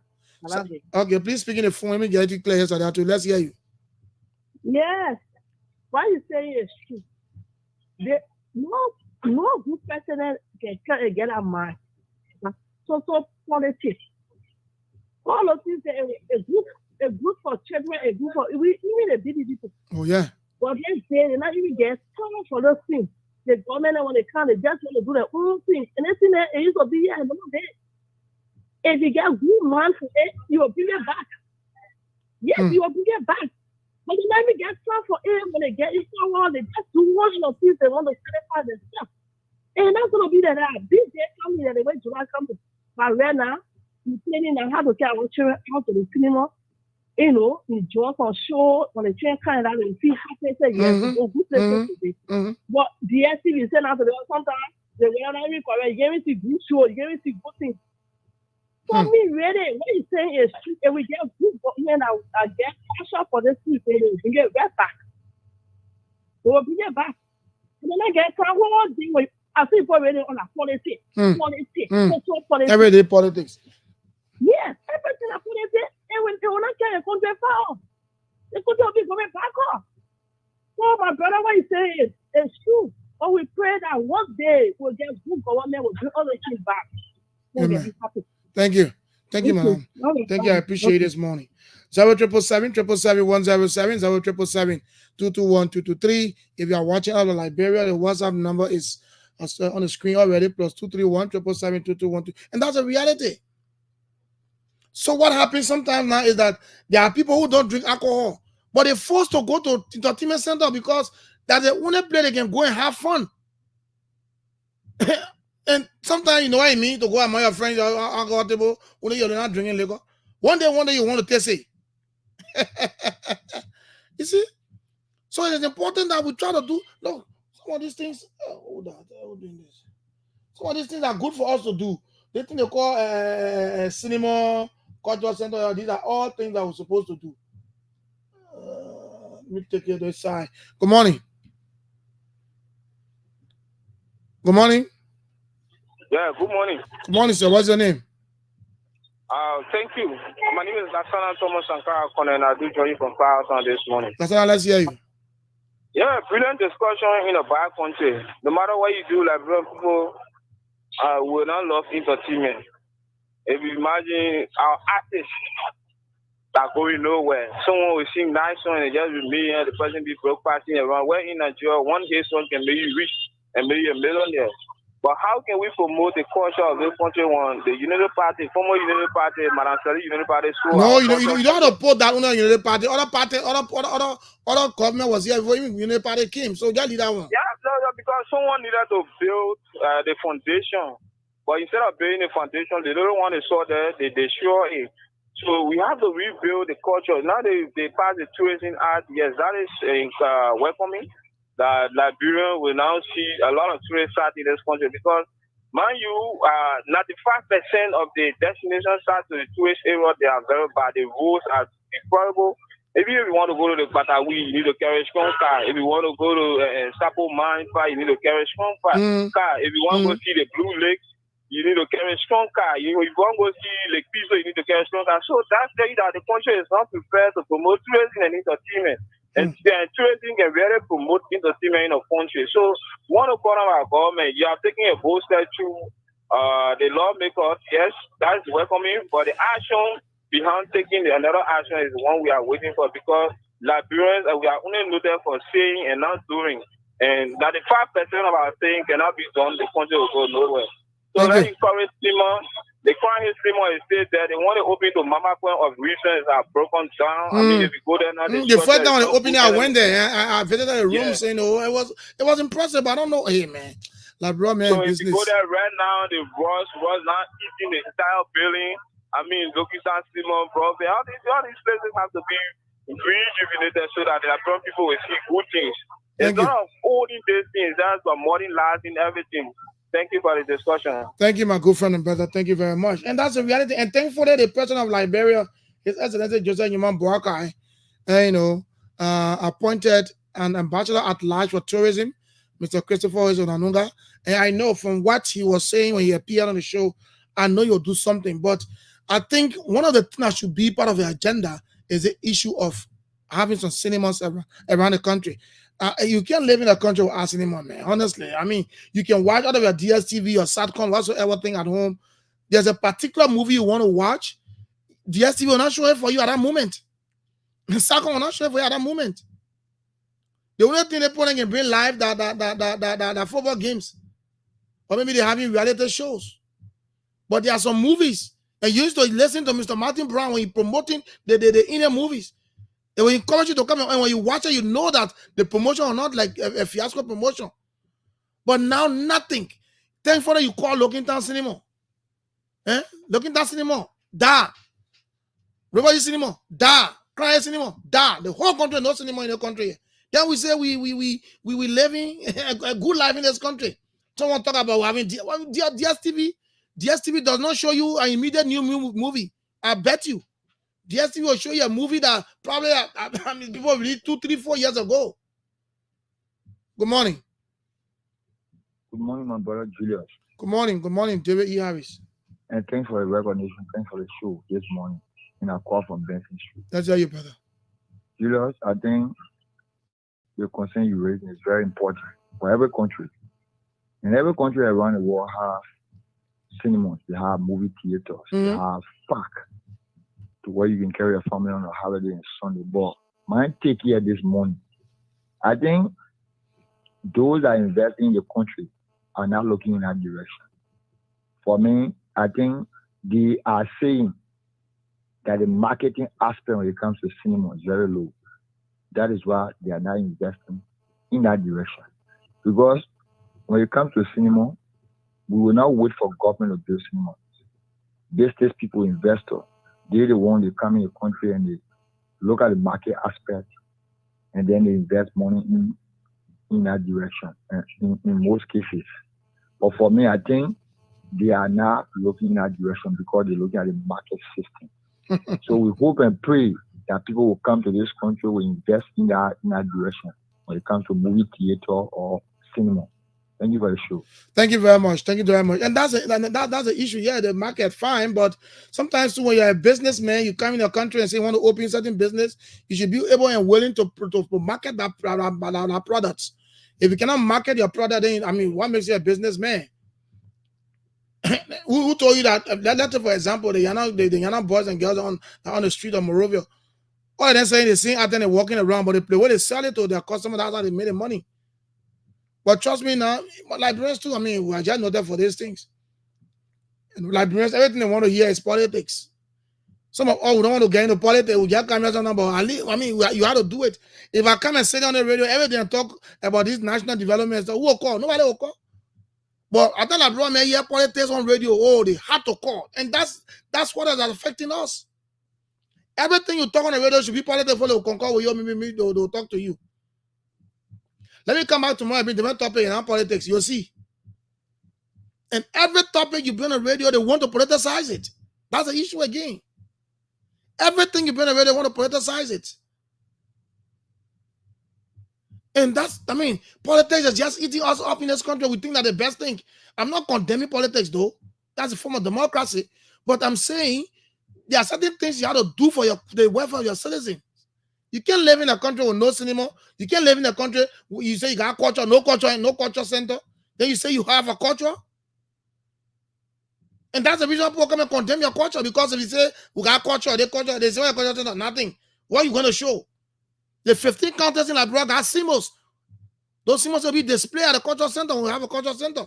[SPEAKER 1] Okay, please speak in the phone. Let me get it clear here, Kadiatu. Let's hear you.
[SPEAKER 5] Yes. What you say is true. No good president can get a mind. So politics. All of these a group for children, a group for even the BBB.
[SPEAKER 1] Oh yeah.
[SPEAKER 5] But they not even get time for those things. The government when they come, they just want to do their own thing. And that's in there, it used to be here. If you get good man for it, you will bring it back. Yes, you will bring it back. But they never get time for it when they get it someone, they just do one of things they want to satisfy themselves. And that's gonna be that this day coming and the way July comes. But right now, you're planning on how to get our children out to the cinema. You know, enjoy for show when the train kind of you see happy say yes, go good places today. But the STV send out to the sometimes they will not even correct, you see good show, you see good things. For me, really, what you saying is true. If we get good government, I get pressure for this people, we can get right back. We will bring it back. And then I get one more thing with I think already on a politics. Politics.
[SPEAKER 1] Everyday politics.
[SPEAKER 5] Yes, everything I put it and when they will not get a contract file, they could be going back off. So my brother, what you say is true. But we pray that one day we'll get good government, will bring all the things back.
[SPEAKER 1] Amen. Thank you. Thank you, madam. Thank you. I appreciate this morning. 0777-777-107, 0777-221-223. If you are watching out of Liberia, the WhatsApp number is on the screen already, plus 231-777-2212. And that's a reality. So what happens sometimes now is that there are people who don't drink alcohol, but they're forced to go to entertainment center because that's the only place they can go and have fun. And sometimes, you know what I mean, to go among your friends, alcohol table, when you're not drinking liquor. One day you want to taste it. You see? So it's important that we try to do, look, some of these things, some of these things are good for us to do. They think they call cinema, cultural center, these are all things that we're supposed to do. Let me take you to the side. Good morning. Good morning.
[SPEAKER 6] Yeah, good morning.
[SPEAKER 1] Good morning, sir. What's your name?
[SPEAKER 6] Thank you. My name is Lasana Thomas Sankara and I do join you from Clarkson this morning.
[SPEAKER 1] Lasana, let's hear you.
[SPEAKER 6] Yeah, brilliant discussion in a bad country. No matter what you do, like people will not love entertainment. If you imagine our artists that going nowhere, someone will sing nice song and just be million, the person be broke passing around. Where in Nigeria, one hit song can make you rich and make you a millionaire. But how can we promote the culture of this country when the Unity Party, former Unity Party, Madam Sally Unity Party,
[SPEAKER 1] no, you don't have to put that under Unity Party. Other government was here before even Unity Party came. So just leave that one.
[SPEAKER 6] Yeah, no, because someone needed to build the foundation. But instead of building the foundation, they don't want to saw there, they destroy it. So we have to rebuild the culture. Now they pass the tourism act. Yes, that is welcoming. That Liberia will now see a lot of tourists start in this country because, mind you, 95% of the destination sites to the tourist area, they are very bad. The roads are deplorable. Maybe if you want to go to the Batawi, you need to carry a strong car. If you want to go to Sapo Mine Park, you need to carry a strong car. If you want to go see the Blue Lake, you need to carry a strong car. If you want to go see Lake Piso, you need to carry a strong car. So that's telling you that the country is not prepared to promote tourism and entertainment. And tourism can really promote entertainment in a country. So, one of our government, you are taking a bold step to the lawmakers. Yes, that's welcoming, but the action behind taking another action is the one we are waiting for because Liberians, we are only noted for saying and not doing. And 95% of our saying cannot be done, the country will go nowhere. So, let's encourage Simon. The current history more is still there. They want to open to Mama Point of regions are broken down. I mean, if you go there now,
[SPEAKER 1] the first time they opened it, I went there. I visited the room saying, "Oh, it was impressive." But I don't know, hey man, like bro, man.
[SPEAKER 6] So if you go there right now, the Ross was not eating the entire building. I mean, Lokistan, Simon, Broadway, all these places have to be rejuvenated so that the people will see good things. It's not holding these things. That's about modern life and everything. Thank you for the discussion.
[SPEAKER 1] Thank you, my good friend and brother. Thank you very much. And that's the reality. And thankfully, the president of Liberia, His Excellency Joseph Nyaman Boakai, appointed an ambassador at large for tourism, Mr. Christopher Onanunga. And I know from what he was saying when he appeared on the show, I know you'll do something. But I think one of the things that should be part of the agenda is the issue of having some cinemas around the country. You can't live in a country without cinema, man. Honestly, I mean, you can watch out of your DSTV or Satcom, whatsoever thing at home. There's a particular movie you want to watch. DSTV will not show it for you at that moment. Satcom will not show it for you at that moment. The only thing they put in can bring live that football games, or maybe they're having reality shows. But there are some movies, and you used to listen to Mr. Martin Brown when he's promoting the Indian movies. They will encourage you to come, and when you watch it, you know that the promotion are not like a fiasco promotion. But now nothing. Thankfully, you call Looking Town Cinema. Looking Town Cinema. Da. Everybody Cinema. Da. Cry Cinema. Da. The whole country, no cinema in the country. Then we say we living a good life in this country. Someone talk about having DSTV. DSTV does not show you an immediate new movie. I bet you. DSTV will show you a movie that probably people released 2, 3, 4 years ago. Good morning.
[SPEAKER 7] Good morning, my brother Julius.
[SPEAKER 1] Good morning, David E. Harris.
[SPEAKER 7] And thanks for the recognition. Thanks for the show this morning. And I call from Benson Street.
[SPEAKER 1] That's how you, brother.
[SPEAKER 7] Julius, I think the concern you raised is very important for every country. And every country around the world have cinemas, they have movie theaters, they have parks to where you can carry a family on a holiday and Sunday. But my take here this morning, I think those that are investing in the country are not looking in that direction. For me, I think they are saying that the marketing aspect when it comes to cinema is very low. That is why they are not investing in that direction. Because when it comes to cinema, we will not wait for government to build cinema. Business people, investors, they're the ones that come in the country and they look at the market aspect and then they invest money in that direction in most cases. But for me, I think they are not looking in that direction because they're looking at the market system. So we hope and pray that people will come to this country, will invest in that direction when it comes to movie theater or cinema. Thank you for the show.
[SPEAKER 1] Thank you very much. Thank you very much. And that's that's the issue. Yeah, the market fine, but sometimes too, when you're a businessman, you come in your country and say you want to open certain business, you should be able and willing to market that products. If you cannot market your product, then I mean, what makes you a businessman? who told you that? Let's say, for example, the Yana boys and girls on the street of Morovia, all they're saying they see out there they're walking around, but they they sell it to their customers. That's how they made the money. But trust me now, librarians too, I mean, we are just not there for these things. And librarians, everything they want to hear is politics. Some of we don't want to get into politics. We just come here something about, I mean, you have to do it. If I come and sit on the radio, everything and talk about this national development, who will call? Nobody will call. But I tell librarians, man, hear politics on radio, oh, they have to call. And that's what is affecting us. Everything you talk on the radio should be politics for they will concur with you, maybe they'll talk to you. Let me come back tomorrow with a different topic in our politics. You'll see. And every topic you bring on radio, they want to politicize it. That's the issue again. Everything you bring on radio, they want to politicize it. And that's, I mean, politics is just eating us up in this country. We think that the best thing. I'm not condemning politics, though. That's a form of democracy. But I'm saying there are certain things you have to do for the welfare of your citizens. You can't live in a country with no cinema. You can't live in a country where you say you got culture, no culture center. Then you say you have a culture. And that's the reason people come and condemn your culture. Because if you say we got culture, they say well, culture center, nothing. What are you going to show? The 15 counties in Liberia got symbols. Those symbols will be displayed at the culture center when we have a culture center.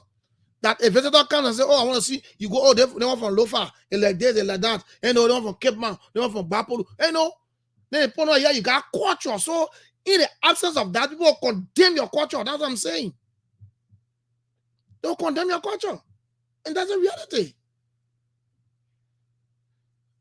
[SPEAKER 1] That a visitor comes and say, oh, I want to see, you go, oh, they want from Lofa, and like this, and like that. And no, they want from Cape Mount, they want from Bapolu. And no. Then you got culture. So in the absence of that, people will condemn your culture. That's what I'm saying. They'll condemn your culture. And that's a reality.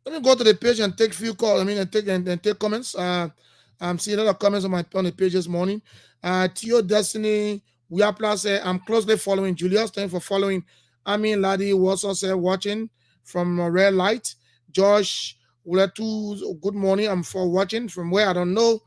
[SPEAKER 1] Let me go to the page and take a few calls. I mean, and take comments. I'm seeing a lot of comments on the page this morning. Theo Destiny, we are plus. I'm closely following Julius. Thanks for following. I mean, Laddie was also watching from Red Light. Josh Uletu, good morning. I'm for watching from where I don't know.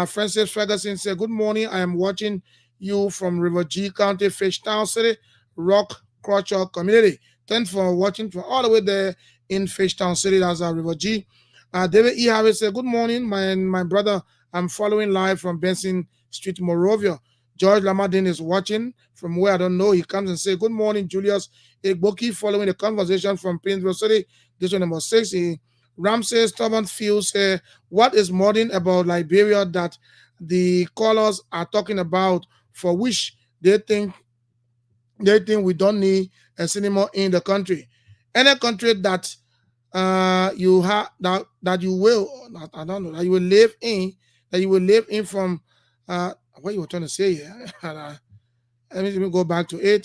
[SPEAKER 1] Francis Ferguson said, good morning. I am watching you from River G County, Fishtown City, Rock Crotcher Community. Thanks for watching from all the way there in Fishtown City. That's River G. David E. Harris said, good morning, my brother. I'm following live from Benson Street, Morovia. George Lamadin is watching from where I don't know. He comes and says, good morning, Julius Egboki, following the conversation from Painesville City. This one number 6. Ramsey Stubborn Fields said, what is modern about Liberia that the callers are talking about for which they think we don't need a cinema in the country? Any country that you have that you will, I don't know, that you will live in from what you were trying to say here. Let me go back to it.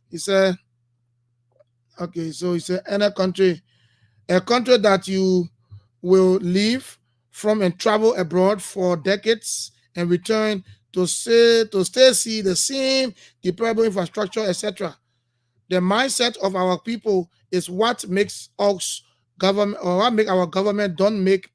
[SPEAKER 1] He said, okay, so he said any country, a country that you will leave from and travel abroad for decades and return to stay see the same deplorable infrastructure, etc. The mindset of our people is what makes us government, or what make our government don't make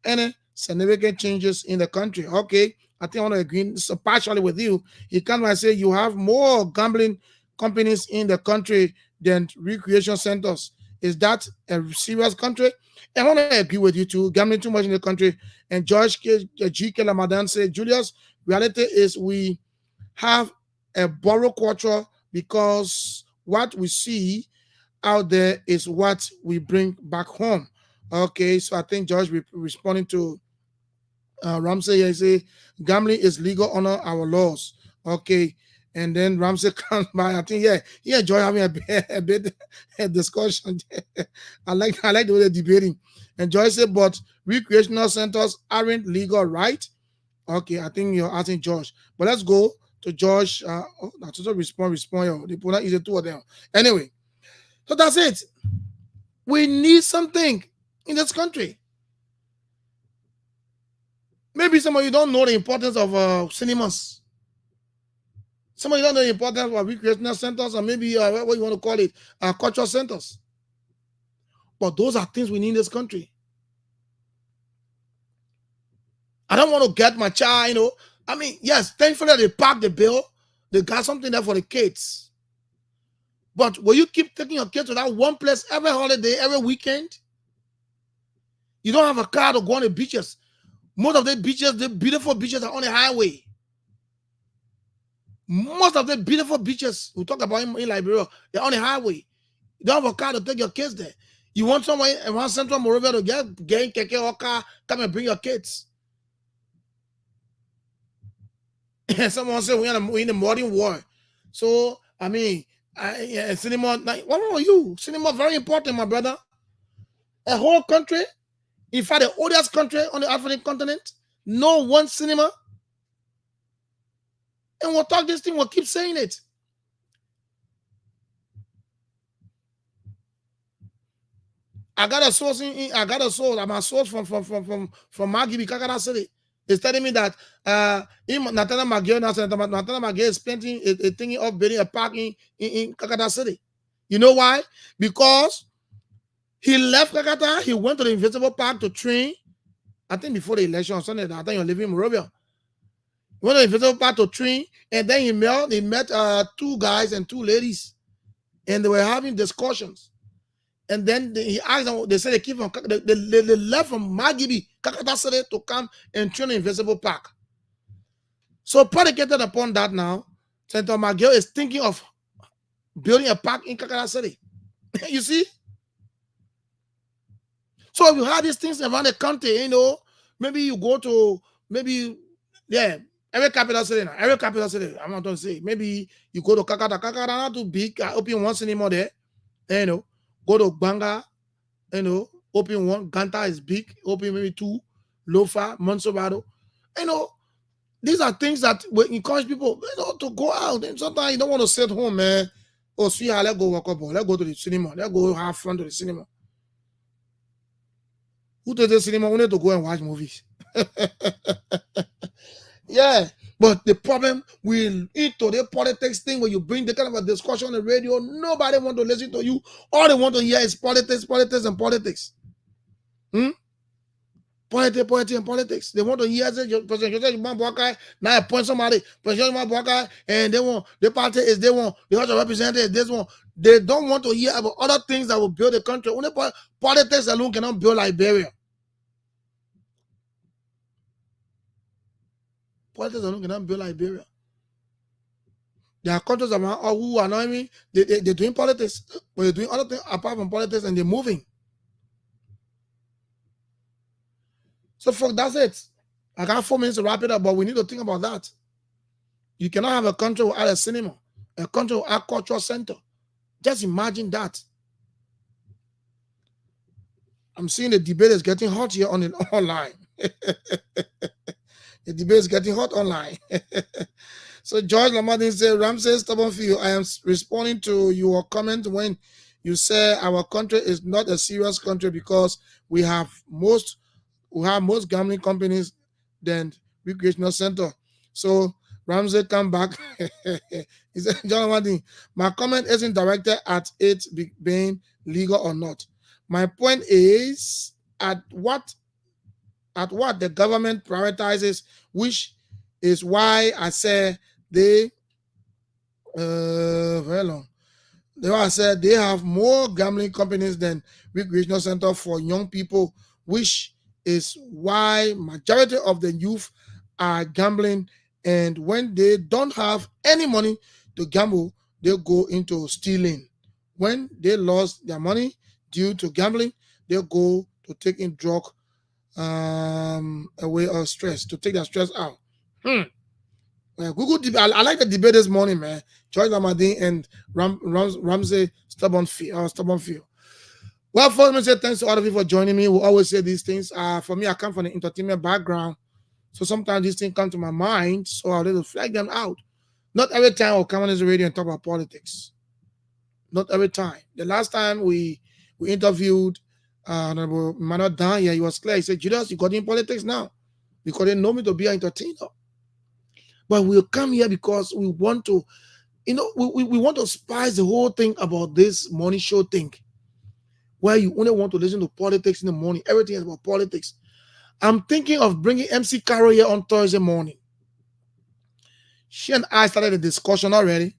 [SPEAKER 1] any significant changes in the country. Okay, I think I want to agree so partially with you. You can't say you have more gambling companies in the country than recreation centers. Is that a serious country? I want to agree with you too. Gambling too much in the country. And George G. Kelamadan said, Julius, reality is we have a borrow culture because what we see out there is what we bring back home. Okay, so I think George responding to Ramsey here, say gambling is legal under our laws. Okay, and then Ramsey comes by. I think he enjoy having a bit discussion. I like the way they're debating. And Joyce said, but recreational centers aren't legal, right? Okay, I think you're asking George. But let's go to George. That's also respond. The opponent is the two of them. Anyway, so that's it. We need something in this country. Maybe some of you don't know the importance of cinemas. Some of you don't know the importance of recreational centers, or maybe what you want to call it, cultural centers. But those are things we need in this country. don't want to get my child, I mean, yes, thankfully they parked the bill. They got something there for the kids. But will you keep taking your kids to that one place every holiday, every weekend? You don't have a car to go on the beaches. Most of the beaches, the beautiful beaches are on the highway. Most of the beautiful beaches we talk about in Liberia, they're on the highway. You don't have a car to take your kids there. You want someone around Central Monrovia to get in keke or car, come and bring your kids. Someone said we're in a modern war. So, I mean, cinema, what are you? Cinema very important, my brother. A whole country, in fact, the oldest country on the African continent, no one cinema. And we'll talk this thing, we'll keep saying it. I got a source I'm a source from Margibi, Kakata City. It's telling me that Nathaniel Magio is painting a thingy of building a park in Kakata City. You know why? Because he left Kakata, he went to the Invisible Park to train. I think before the election or something, I think you're living in Monrovia. He went to the Invisible Park to train, and then he met two guys and two ladies, and they were having discussions. And then he asked them, they said they left from Margibi, Kakata City to come and train in Invisible Park. So predicated upon that now, Senator Magio is thinking of building a park in Kakata City. You see? So if you have these things around the country, maybe you go to, every capital city now. Every capital city, I'm not going to say. Maybe you go to Kakata. Kakata not too big. I open one cinema there. Go to Banga, open one. Ganta is big. Open maybe two. Lofa, Monsobado. These are things that will encourage people, to go out. And sometimes you don't want to sit home, man. Oh, sweetheart, let's go walk up. Let's go to the cinema. Let's go have fun to the cinema. Who to the cinema? We need to go and watch movies. Yeah. But the problem will into the politics thing when you bring the kind of a discussion on the radio, nobody want to listen to you. All they want to hear is politics, and politics. Politics, and politics. They want to hear President now appoint somebody, and the party is they want, the House of Representatives is this one. They don't want to hear about other things that will build the country. Only politics alone cannot build Liberia. Politics alone cannot build Liberia. There are countries around who are not they're doing politics, but they're doing other things apart from politics, and they're moving. So, folks, that's it. I got 4 minutes to wrap it up, but we need to think about that. You cannot have a country without a cinema, a country without a cultural center. Just imagine that. I'm seeing the debate is getting hot here online. The debate is getting hot online. So George Lamadin said, Ramsey Stubbornfield, I am responding to your comment when you say our country is not a serious country because we have most gambling companies than recreational center. So Ramsey come back. He said, John Lamadin, my comment isn't directed at it being legal or not. My point is at what the government prioritizes, which is why I say very long. I said they have more gambling companies than recreational center for young people, which is why majority of the youth are gambling. And when they don't have any money to gamble, they go into stealing. When they lost their money due to gambling, they go to taking drug away of stress, to take their stress out. Google debate. I like the debate this morning, man. George Lamadin and Ramsey Stubbornfield. Well, first, I say thanks to all of you for joining me. We always say these things. For me, I come from the entertainment background, so sometimes these things come to my mind, so I'll let flag them out. Not every time I'll come on this radio and talk about politics. Not every time. The last time we interviewed Honorable Emmanuel Dan, he was clear. He said, Judas, you got in politics now because they know me to be an entertainer. But we'll come here because we want to, we want to spice the whole thing about this morning show thing, where you only want to listen to politics in the morning. Everything is about politics. I'm thinking of bringing MC Carol here on Thursday morning. She and I started a discussion already.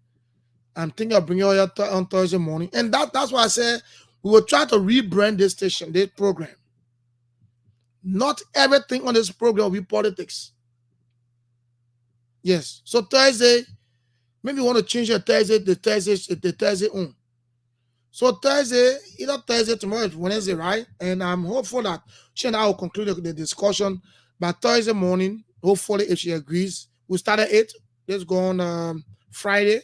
[SPEAKER 1] I'm thinking of bringing her here on Thursday morning. And that's why I said we will try to rebrand this station, this program. Not everything on this program will be politics. Yes. So Thursday, maybe you want to change your Thursday, the Thursday on. So Thursday, either Thursday, tomorrow is Wednesday, right? And I'm hopeful that she and I will conclude the discussion by Thursday morning. Hopefully, if she agrees, we'll start at 8. Let's go on Friday.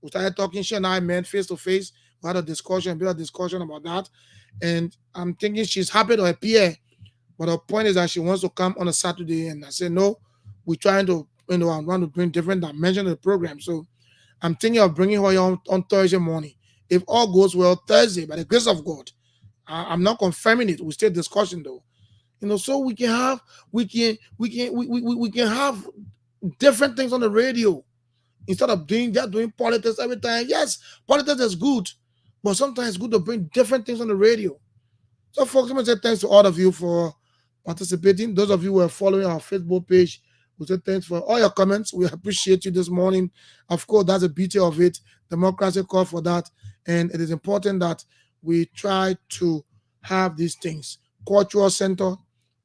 [SPEAKER 1] We started talking. She and I met face to face. We had a discussion, about that. And I'm thinking she's happy to appear. But the point is that she wants to come on a Saturday. And I said, no, we're trying to, I want to bring different dimensions of the program. So I'm thinking of bringing her on Thursday morning. If all goes well, Thursday, by the grace of God. I'm not confirming it. We're still discussing though. So we can have different things on the radio instead of doing politics every time. Yes, politics is good, but sometimes it's good to bring different things on the radio. So folks, I'm going to say thanks to all of you for participating. Those of you who are following our Facebook page, we say thanks for all your comments. We appreciate you this morning. Of course, that's the beauty of it. Democracy call for that. And it is important that we try to have these things, cultural center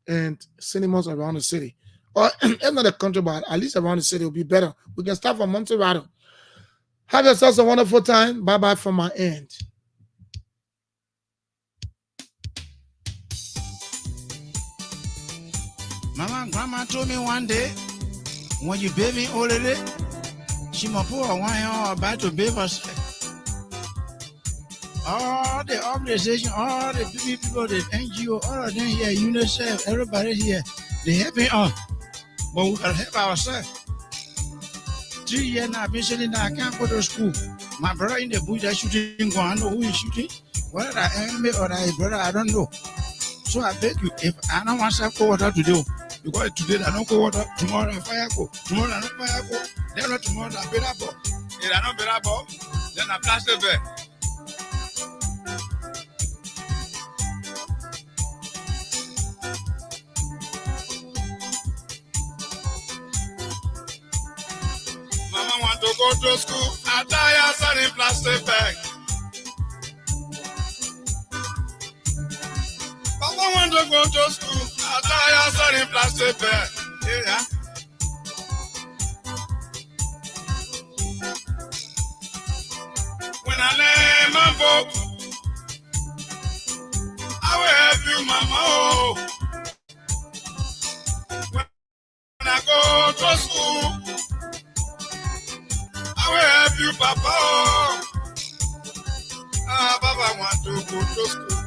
[SPEAKER 1] and cinemas around the city. Or if not the country, but at least around the city will be better. We can start from Montserrat. Have yourselves a wonderful time. Bye-bye from my end.
[SPEAKER 2] Mama and Grandma told me one day, when you bathe me already, she must put her wine on her back to bathe herself. All the organization, all the people, the NGO, all of them here, UNICEF, everybody here, they helping us. But we gotta help ourselves. 3 years now, I've been sitting there, I can't go to school. My brother in the bush, that shooting, I know who is shooting. Whether that enemy or that brother, I don't know. So I beg you, if I don't want to go water today, because today I don't go water, tomorrow I fire go, tomorrow I don't fire go, then not tomorrow I better go. If I don't better go, then I plastic bag. Mama want to go to school, I die outside in plastic bag. Papa want to go to school, I die outside in plastic bag. Yeah. When I lay my book, I will help you, Mama. Oh. When I go to school, I will help you, Papa. Oh. Papa want to go to school.